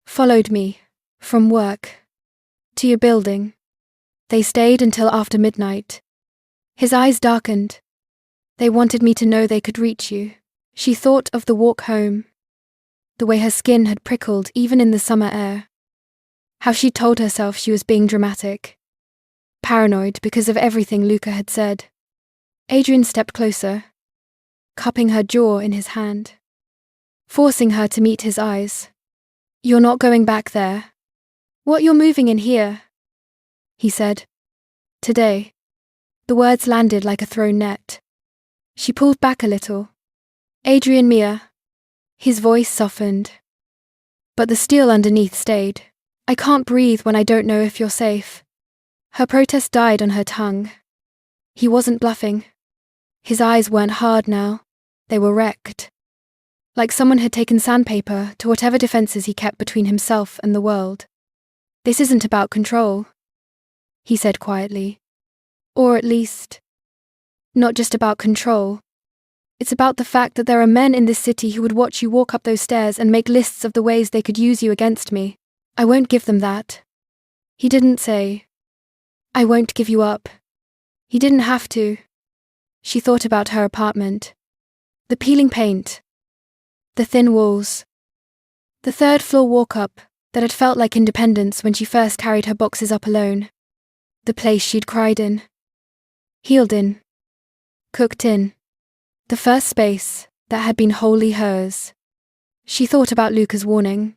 Followed me, from work, to your building. They stayed until after midnight." His eyes darkened. "They wanted me to know they could reach you." She thought of the walk home, the way her skin had prickled even in the summer air. How she told herself she was being dramatic, paranoid because of everything Luca had said. Adrian stepped closer, cupping her jaw in his hand, forcing her to meet his eyes. "You're not going back there. What, you're moving in here?" he said. "Today." The words landed like a thrown net. She pulled back a little. "Adrian, Mia." His voice softened, but the steel underneath stayed. "I can't breathe when I don't know if you're safe." Her protest died on her tongue. He wasn't bluffing. His eyes weren't hard now. They were wrecked. Like someone had taken sandpaper to whatever defenses he kept between himself and the world. "This isn't about control," he said quietly. "Or at least, not just about control. It's about the fact that there are men in this city who would watch you walk up those stairs and make lists of the ways they could use you against me. I won't give them that." He didn't say, "I won't give you up." He didn't have to. She thought about her apartment. The peeling paint. The thin walls. The third-floor walk-up that had felt like independence when she first carried her boxes up alone. The place she'd cried in. Healed in. Cooked in. The first space that had been wholly hers. She thought about Luca's warning.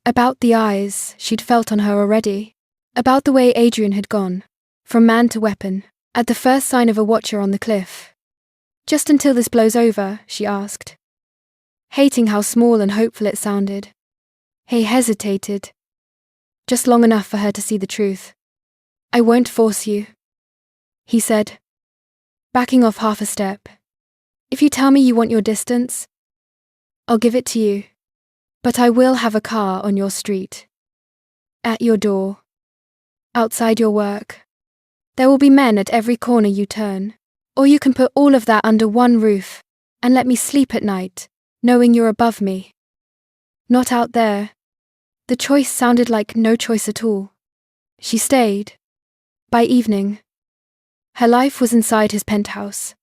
About the eyes she'd felt on her already. About the way Adrian had gone, from man to weapon, at the first sign of a watcher on the cliff. "Just until this blows over?" she asked, hating how small and hopeful it sounded. He hesitated, just long enough for her to see the truth. "I won't force you," he said, backing off half a step. "If you tell me you want your distance, I'll give it to you. But I will have a car on your street. At your door. Outside your work. There will be men at every corner you turn. Or you can put all of that under one roof and let me sleep at night, knowing you're above me. Not out there." The choice sounded like no choice at all. She stayed. By evening, her life was inside his penthouse.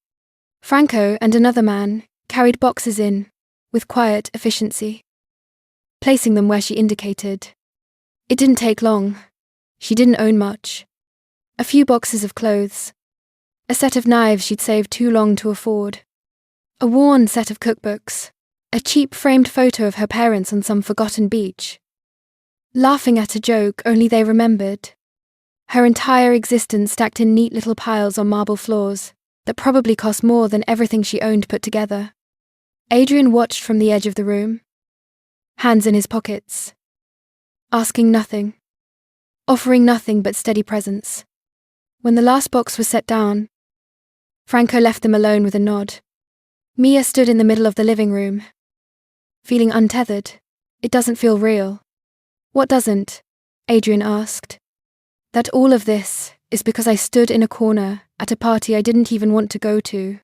Franco and another man carried boxes in, with quiet efficiency, placing them where she indicated. It didn't take long. She didn't own much. A few boxes of clothes. A set of knives she'd saved too long to afford. A worn set of cookbooks. A cheap framed photo of her parents on some forgotten beach. Laughing at a joke only they remembered. Her entire existence stacked in neat little piles on marble floors that probably cost more than everything she owned put together. Adrian watched from the edge of the room, hands in his pockets, asking nothing, offering nothing but steady presence. When the last box was set down, Franco left them alone with a nod. Mia stood in the middle of the living room, feeling untethered. "It doesn't feel real." "What doesn't?" Adrian asked. "That all of this is because I stood in a corner at a party I didn't even want to go to,"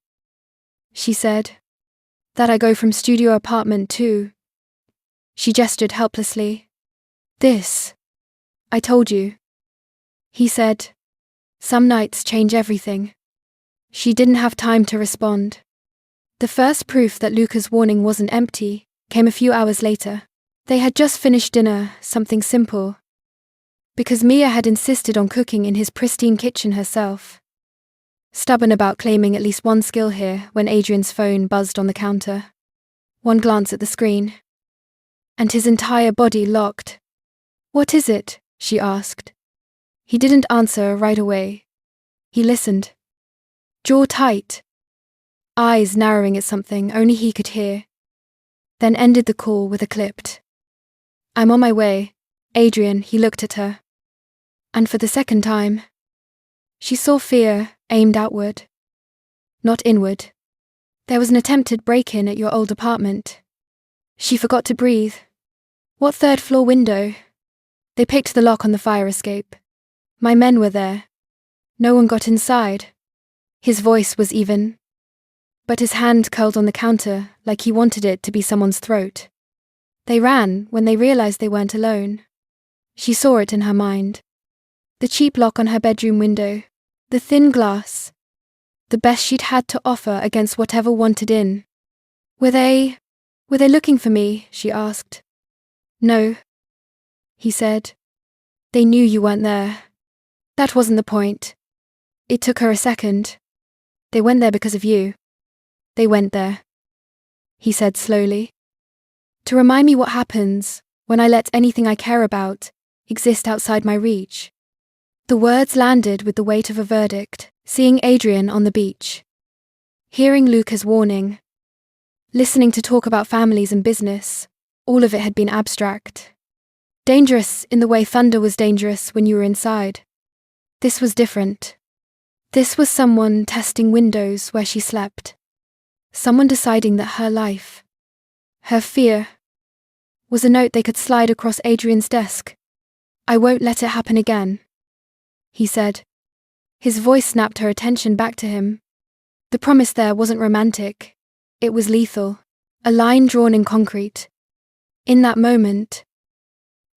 she said. "That I go from studio apartment to..." She gestured helplessly. "This. I told you." He said, "Some nights change everything." She didn't have time to respond. The first proof that Luca's warning wasn't empty came a few hours later. They had just finished dinner, something simple, Because Mia had insisted on cooking in his pristine kitchen herself. Stubborn about claiming at least one skill here when Adrian's phone buzzed on the counter. One glance at the screen. And his entire body locked. "What is it?" she asked. He didn't answer right away. He listened. Jaw tight. Eyes narrowing at something only he could hear. Then ended the call with a clipped, "I'm on my way." Adrian, he looked at her. And for the second time, she saw fear aimed outward, not inward. "There was an attempted break-in at your old apartment." She forgot to breathe. "What third-floor window?" "They picked the lock on the fire escape. My men were there. No one got inside." His voice was even, but his hand curled on the counter like he wanted it to be someone's throat. "They ran when they realized they weren't alone." She saw it in her mind. The cheap lock on her bedroom window, the thin glass, the best she'd had to offer against whatever wanted in. Were they looking for me?" she asked. "No," he said. "They knew you weren't there. That wasn't the point." It took her a second. "They went there because of you. They went there," he said slowly. "To remind me what happens when I let anything I care about exist outside my reach." The words landed with the weight of a verdict, seeing Adrian on the beach. Hearing Luca's warning. Listening to talk about families and business, all of it had been abstract. Dangerous in the way thunder was dangerous when you were inside. This was different. This was someone testing windows where she slept. Someone deciding that her life, her fear, was a note they could slide across Adrian's desk. "I won't let it happen again," he said. His voice snapped her attention back to him. The promise there wasn't romantic. It was lethal. A line drawn in concrete. In that moment,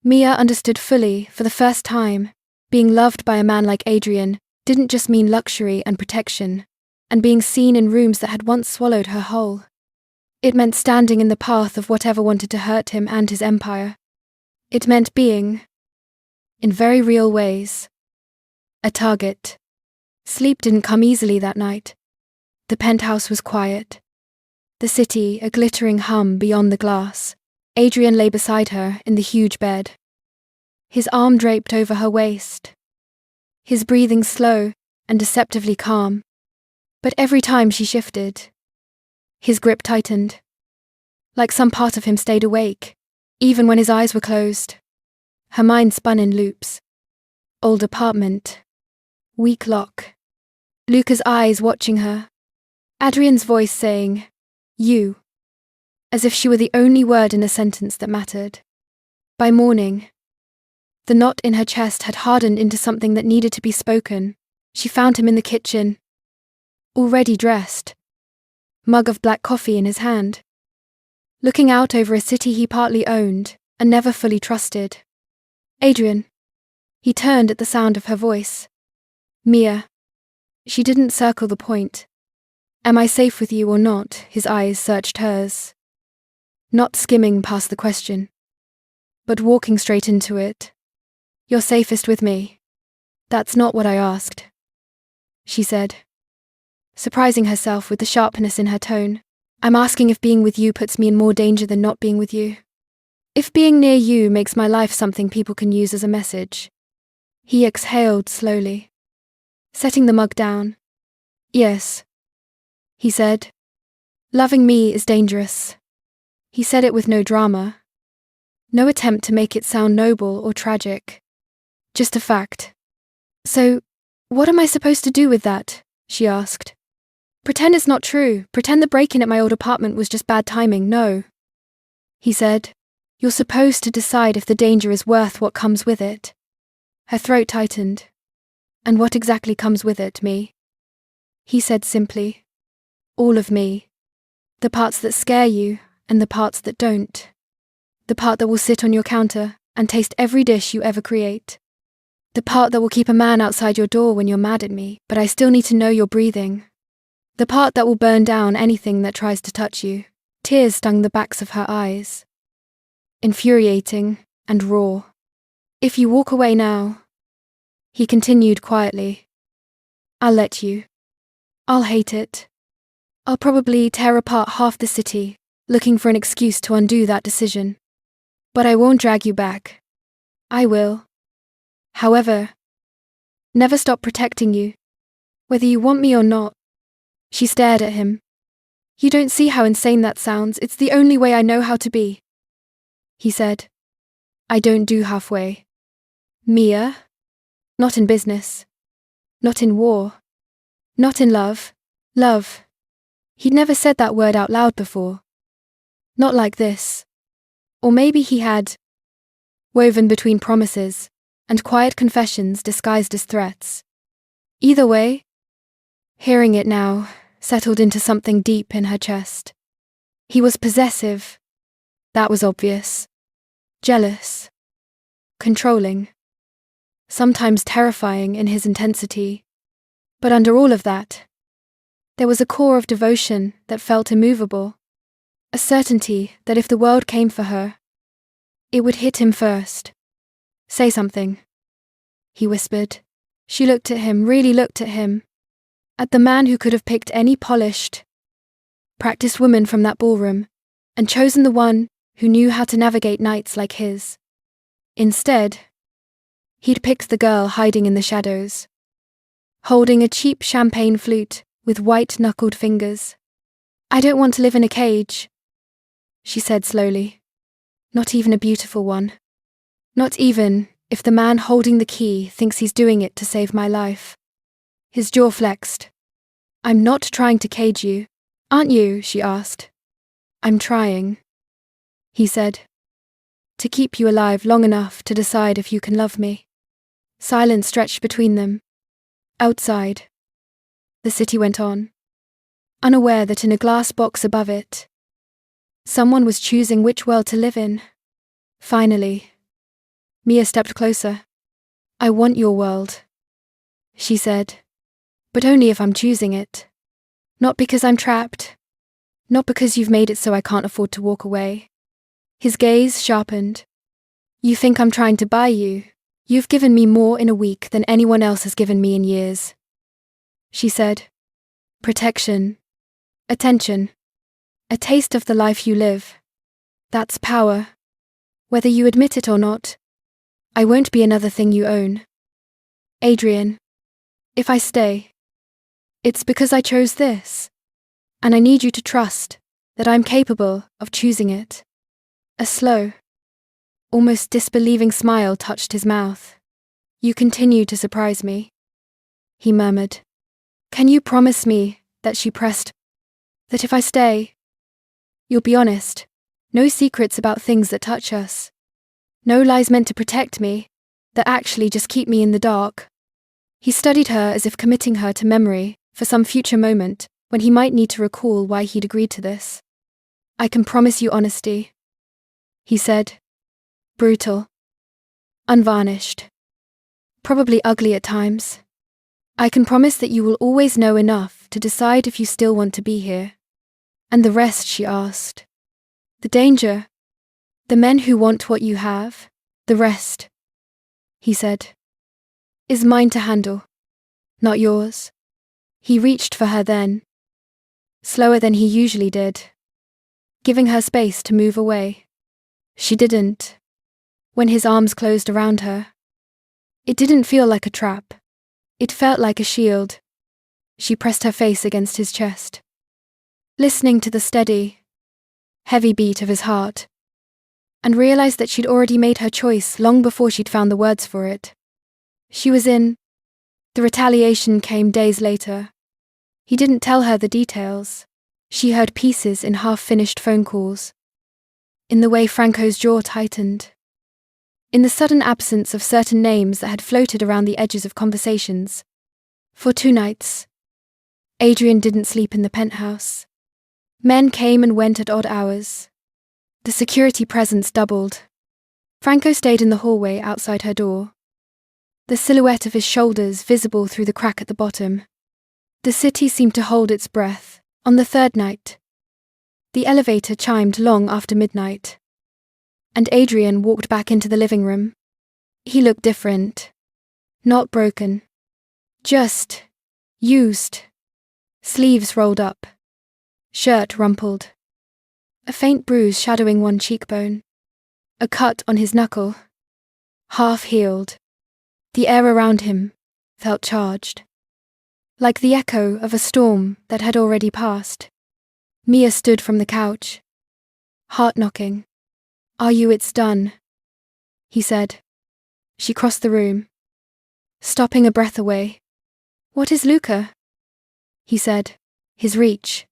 Mia understood fully, for the first time, being loved by a man like Adrian didn't just mean luxury and protection, and being seen in rooms that had once swallowed her whole. It meant standing in the path of whatever wanted to hurt him and his empire. It meant being, in very real ways, a target. Sleep didn't come easily that night. The penthouse was quiet. The city a glittering hum beyond the glass. Adrian lay beside her in the huge bed. His arm draped over her waist. His breathing slow and deceptively calm. But every time she shifted, his grip tightened. Like some part of him stayed awake, even when his eyes were closed. Her mind spun in loops. Old apartment. Weak lock. Luca's eyes watching her. Adrian's voice saying, "You," as if she were the only word in a sentence that mattered. By morning, the knot in her chest had hardened into something that needed to be spoken. She found him in the kitchen, already dressed, mug of black coffee in his hand, looking out over a city he partly owned and never fully trusted. "Adrian." He turned at the sound of her voice. "Mia." She didn't circle the point. "Am I safe with you or not?" His eyes searched hers. Not skimming past the question, but walking straight into it. "You're safest with me." "That's not what I asked," she said, surprising herself with the sharpness in her tone. "I'm asking if being with you puts me in more danger than not being with you. If being near you makes my life something people can use as a message." He exhaled slowly, setting the mug down. "Yes," he said. "Loving me is dangerous." He said it with no drama. No attempt to make it sound noble or tragic. Just a fact. "So, what am I supposed to do with that?" she asked. "Pretend it's not true. Pretend the break-in at my old apartment was just bad timing. No," he said. "You're supposed to decide if the danger is worth what comes with it." Her throat tightened. "And what exactly comes with it, me?" He said simply. "All of me. The parts that scare you and the parts that don't. The part that will sit on your counter and taste every dish you ever create. The part that will keep a man outside your door when you're mad at me, but I still need to know you're breathing. The part that will burn down anything that tries to touch you." Tears stung the backs of her eyes. Infuriating and raw. If you walk away now, he continued quietly, I'll let you. I'll hate it. I'll probably tear apart half the city, looking for an excuse to undo that decision. But I won't drag you back. I will. However, never stop protecting you, whether you want me or not. She stared at him. You don't see how insane that sounds. It's the only way I know how to be. He said. I don't do halfway. Mia? Not in business. Not in war. Not in love. Love. He'd never said that word out loud before. Not like this. Or maybe he had. Woven between promises and quiet confessions disguised as threats. Either way, hearing it now settled into something deep in her chest. He was possessive. That was obvious. Jealous. Controlling. Sometimes terrifying in his intensity. But under all of that, there was a core of devotion that felt immovable. A certainty that if the world came for her, it would hit him first. Say something, he whispered. She looked at him, really looked at him. At the man who could have picked any polished, practiced woman from that ballroom, and chosen the one who knew how to navigate nights like his. Instead, he'd picked the girl hiding in the shadows, holding a cheap champagne flute with white-knuckled fingers. I don't want to live in a cage, she said slowly. Not even a beautiful one. Not even if the man holding the key thinks he's doing it to save my life. His jaw flexed. I'm not trying to cage you, aren't you? She asked. I'm trying, he said. To keep you alive long enough to decide if you can love me. Silence stretched between them. Outside, the city went on, unaware that in a glass box above it, someone was choosing which world to live in. Finally, Mia stepped closer. I want your world, she said, but only if I'm choosing it. Not because I'm trapped. Not because you've made it so I can't afford to walk away. His gaze sharpened. You think I'm trying to buy you? You've given me more in a week than anyone else has given me in years. She said. Protection. Attention. A taste of the life you live. That's power. Whether you admit it or not, I won't be another thing you own. Adrian, if I stay, it's because I chose this, and I need you to trust that I'm capable of choosing it. A slow, almost disbelieving smile touched his mouth. You continue to surprise me, he murmured. Can you promise me, that she pressed, that if I stay, you'll be honest, no secrets about things that touch us, no lies meant to protect me, that actually just keep me in the dark. He studied her as if committing her to memory for some future moment when he might need to recall why he'd agreed to this. I can promise you honesty, he said. Brutal. Unvarnished. Probably ugly at times. I can promise that you will always know enough to decide if you still want to be here. And the rest, she asked. The danger. The men who want what you have. The rest, he said, is mine to handle, not yours. He reached for her then, slower than he usually did, giving her space to move away. She didn't. When his arms closed around her, it didn't feel like a trap. It felt like a shield. She pressed her face against his chest, listening to the steady, heavy beat of his heart, and realized that she'd already made her choice long before she'd found the words for it. She was in. The retaliation came days later. He didn't tell her the details. She heard pieces in half-finished phone calls. In the way Franco's jaw tightened. In the sudden absence of certain names that had floated around the edges of conversations. For 2 nights, Adrian didn't sleep in the penthouse. Men came and went at odd hours. The security presence doubled. Franco stayed in the hallway outside her door, the silhouette of his shoulders visible through the crack at the bottom. The city seemed to hold its breath. On the 3rd night, the elevator chimed long after midnight, and Adrian walked back into the living room. He looked different. Not broken. Just used. Sleeves rolled up. Shirt rumpled. A faint bruise shadowing one cheekbone. A cut on his knuckle. Half healed. The air around him felt charged. Like the echo of a storm that had already passed. Mia stood from the couch. Heart knocking. "Are you? It's done," he said. She crossed the room. Stopping a breath away. "What is Luca?" he said. His reach.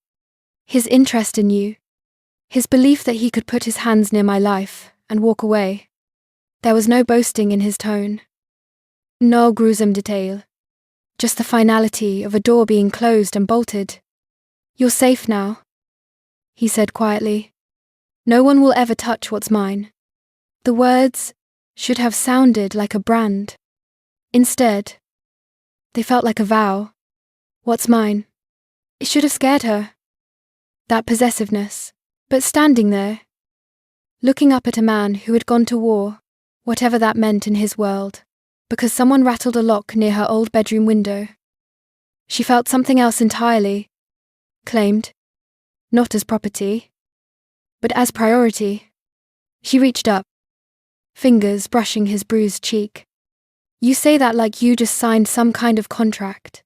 His interest in you. His belief that he could put his hands near my life and walk away. There was no boasting in his tone. No gruesome detail. Just the finality of a door being closed and bolted. "You're safe now," he said quietly. "No one will ever touch what's mine." The words should have sounded like a brand. Instead, they felt like a vow. What's mine? It should have scared her. That possessiveness. But standing there, looking up at a man who had gone to war, whatever that meant in his world, because someone rattled a lock near her old bedroom window. She felt something else entirely. Claimed. Not as property, but as priority. She reached up, fingers brushing his bruised cheek. "You say that like you just signed some kind of contract."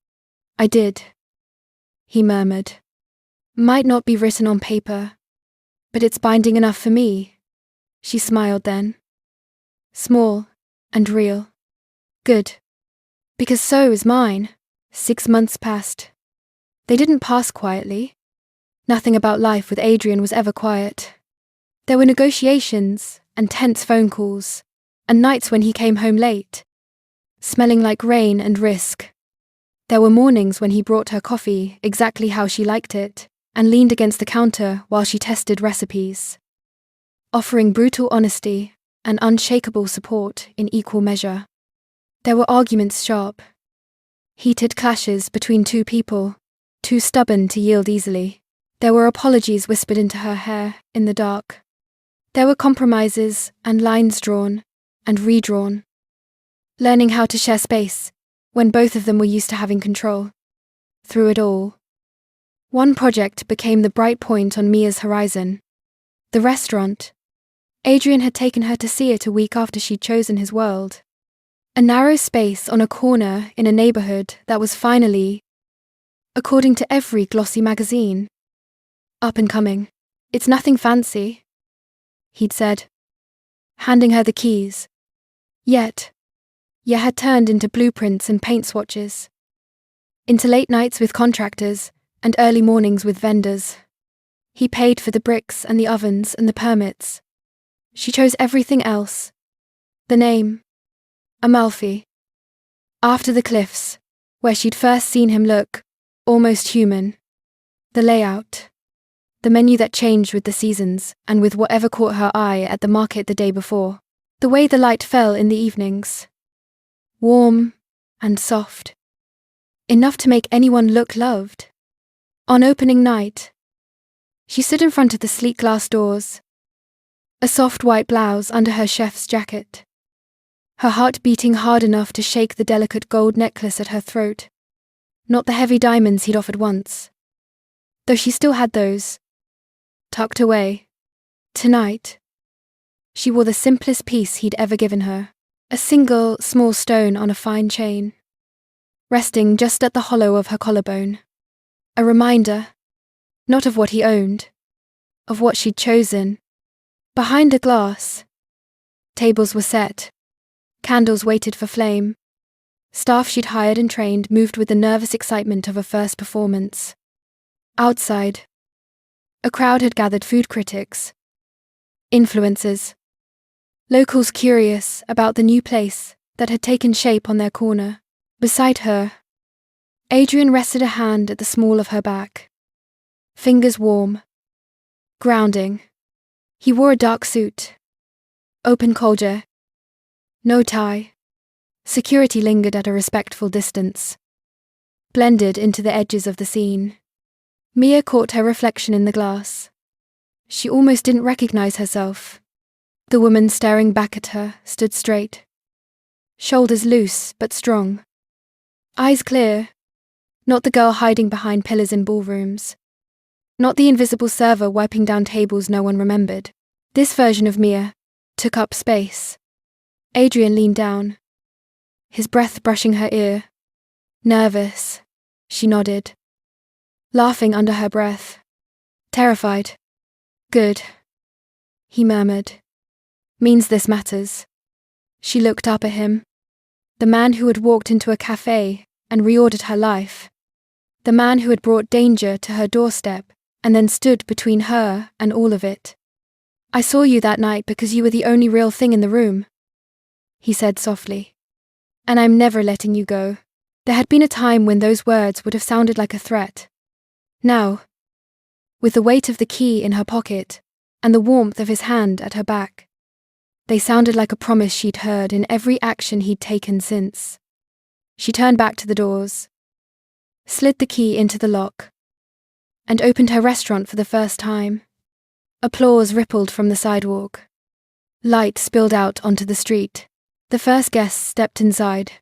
"I did," he murmured. "Might not be written on paper, but it's binding enough for me." She smiled then. Small and real. Good. Because so is mine. 6 months passed. They didn't pass quietly. Nothing about life with Adrian was ever quiet. There were negotiations and tense phone calls, and nights when he came home late, smelling like rain and risk. There were mornings when he brought her coffee exactly how she liked it, and leaned against the counter while she tested recipes, offering brutal honesty and unshakable support in equal measure. There were arguments sharp, heated clashes between two people, too stubborn to yield easily. There were apologies whispered into her hair in the dark. There were compromises and lines drawn and redrawn. Learning how to share space when both of them were used to having control. Through it all, one project became the bright point on Mia's horizon. The restaurant. Adrian had taken her to see it a week after she'd chosen his world. A narrow space on a corner in a neighborhood that was finally, according to every glossy magazine, up and coming. "It's nothing fancy," he'd said, handing her the keys. Yet had turned into blueprints and paint swatches. Into late nights with contractors and early mornings with vendors. He paid for the bricks and the ovens and the permits. She chose everything else. The name. Amalfi. After the cliffs, where she'd first seen him look almost human. The layout. The menu that changed with the seasons and with whatever caught her eye at the market the day before. The way the light fell in the evenings. Warm and soft. Enough to make anyone look loved. On opening night, she stood in front of the sleek glass doors. A soft white blouse under her chef's jacket. Her heart beating hard enough to shake the delicate gold necklace at her throat. Not the heavy diamonds he'd offered once. Though she still had those. Tucked away. Tonight, she wore the simplest piece he'd ever given her. A single, small stone on a fine chain. Resting just at the hollow of her collarbone. A reminder, not of what he owned, of what she'd chosen. Behind a glass. Tables were set. Candles waited for flame. Staff she'd hired and trained moved with the nervous excitement of a first performance. Outside, a crowd had gathered, food critics, influencers, locals curious about the new place that had taken shape on their corner. Beside her, Adrian rested a hand at the small of her back. Fingers warm. Grounding. He wore a dark suit. Open collar. No tie. Security lingered at a respectful distance. Blended into the edges of the scene. Mia caught her reflection in the glass. She almost didn't recognize herself. The woman staring back at her stood straight. Shoulders loose but strong. Eyes clear. Not the girl hiding behind pillars in ballrooms. Not the invisible server wiping down tables no one remembered. This version of Mia took up space. Adrian leaned down, his breath brushing her ear. Nervous, she nodded, laughing under her breath. Terrified. Good, he murmured. Means this matters. She looked up at him. The man who had walked into a cafe and reordered her life. The man who had brought danger to her doorstep and then stood between her and all of it. I saw you that night because you were the only real thing in the room, he said softly. And I'm never letting you go. There had been a time when those words would have sounded like a threat. Now, with the weight of the key in her pocket and the warmth of his hand at her back, they sounded like a promise she'd heard in every action he'd taken since. She turned back to the doors, slid the key into the lock, and opened her restaurant for the first time. Applause rippled from the sidewalk. Light spilled out onto the street. The first guests stepped inside,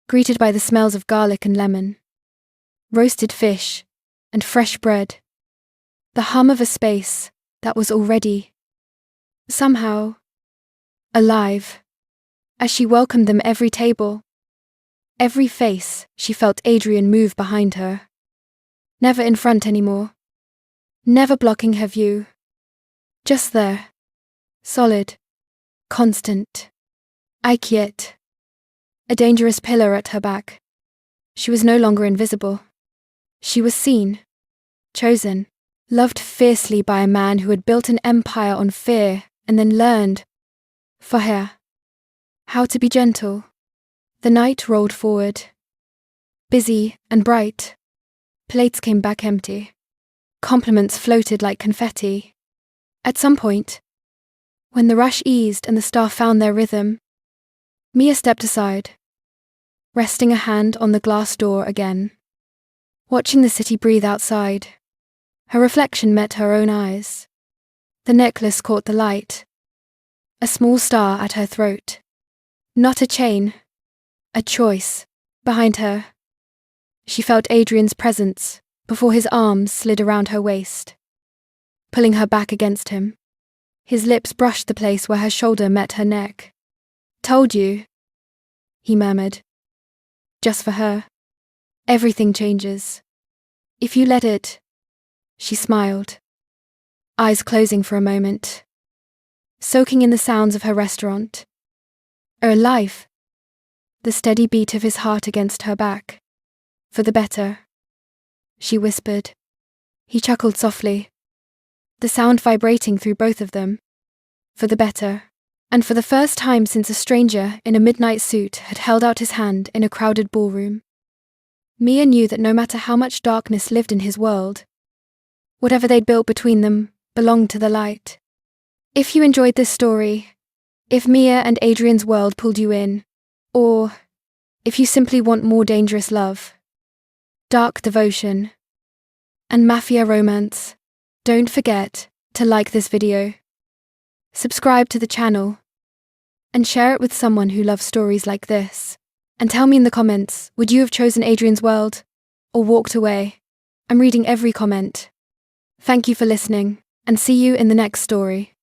greeted by the smells of garlic and lemon, roasted fish, and fresh bread. The hum of a space that was already, somehow, alive. As she welcomed them every table, every face, she felt Adrian move behind her. Never in front anymore. Never blocking her view. Just there. Solid. Constant. Quiet. A dangerous pillar at her back. She was no longer invisible. She was seen. Chosen. Loved fiercely by a man who had built an empire on fear and then learned, for her, how to be gentle. The night rolled forward. Busy and bright. Plates came back empty. Compliments floated like confetti. At some point, when the rush eased and the staff found their rhythm, Mia stepped aside, resting a hand on the glass door again. Watching the city breathe outside, her reflection met her own eyes. The necklace caught the light. A small star at her throat. Not a chain. A choice. Behind her. She felt Adrian's presence before his arms slid around her waist, pulling her back against him. His lips brushed the place where her shoulder met her neck. Told you, he murmured. Just for her. Everything changes. If you let it. She smiled, eyes closing for a moment, soaking in the sounds of her restaurant. Her life. The steady beat of his heart against her back. For the better, she whispered. He chuckled softly, the sound vibrating through both of them. For the better. And for the first time since a stranger in a midnight suit had held out his hand in a crowded ballroom, Mia knew that no matter how much darkness lived in his world, whatever they'd built between them belonged to the light. If you enjoyed this story, if Mia and Adrian's world pulled you in, or if you simply want more dangerous love, dark devotion, and mafia romance, don't forget to like this video, subscribe to the channel, and share it with someone who loves stories like this. And tell me in the comments, would you have chosen Adrian's world or walked away? I'm reading every comment. Thank you for listening, and see you in the next story.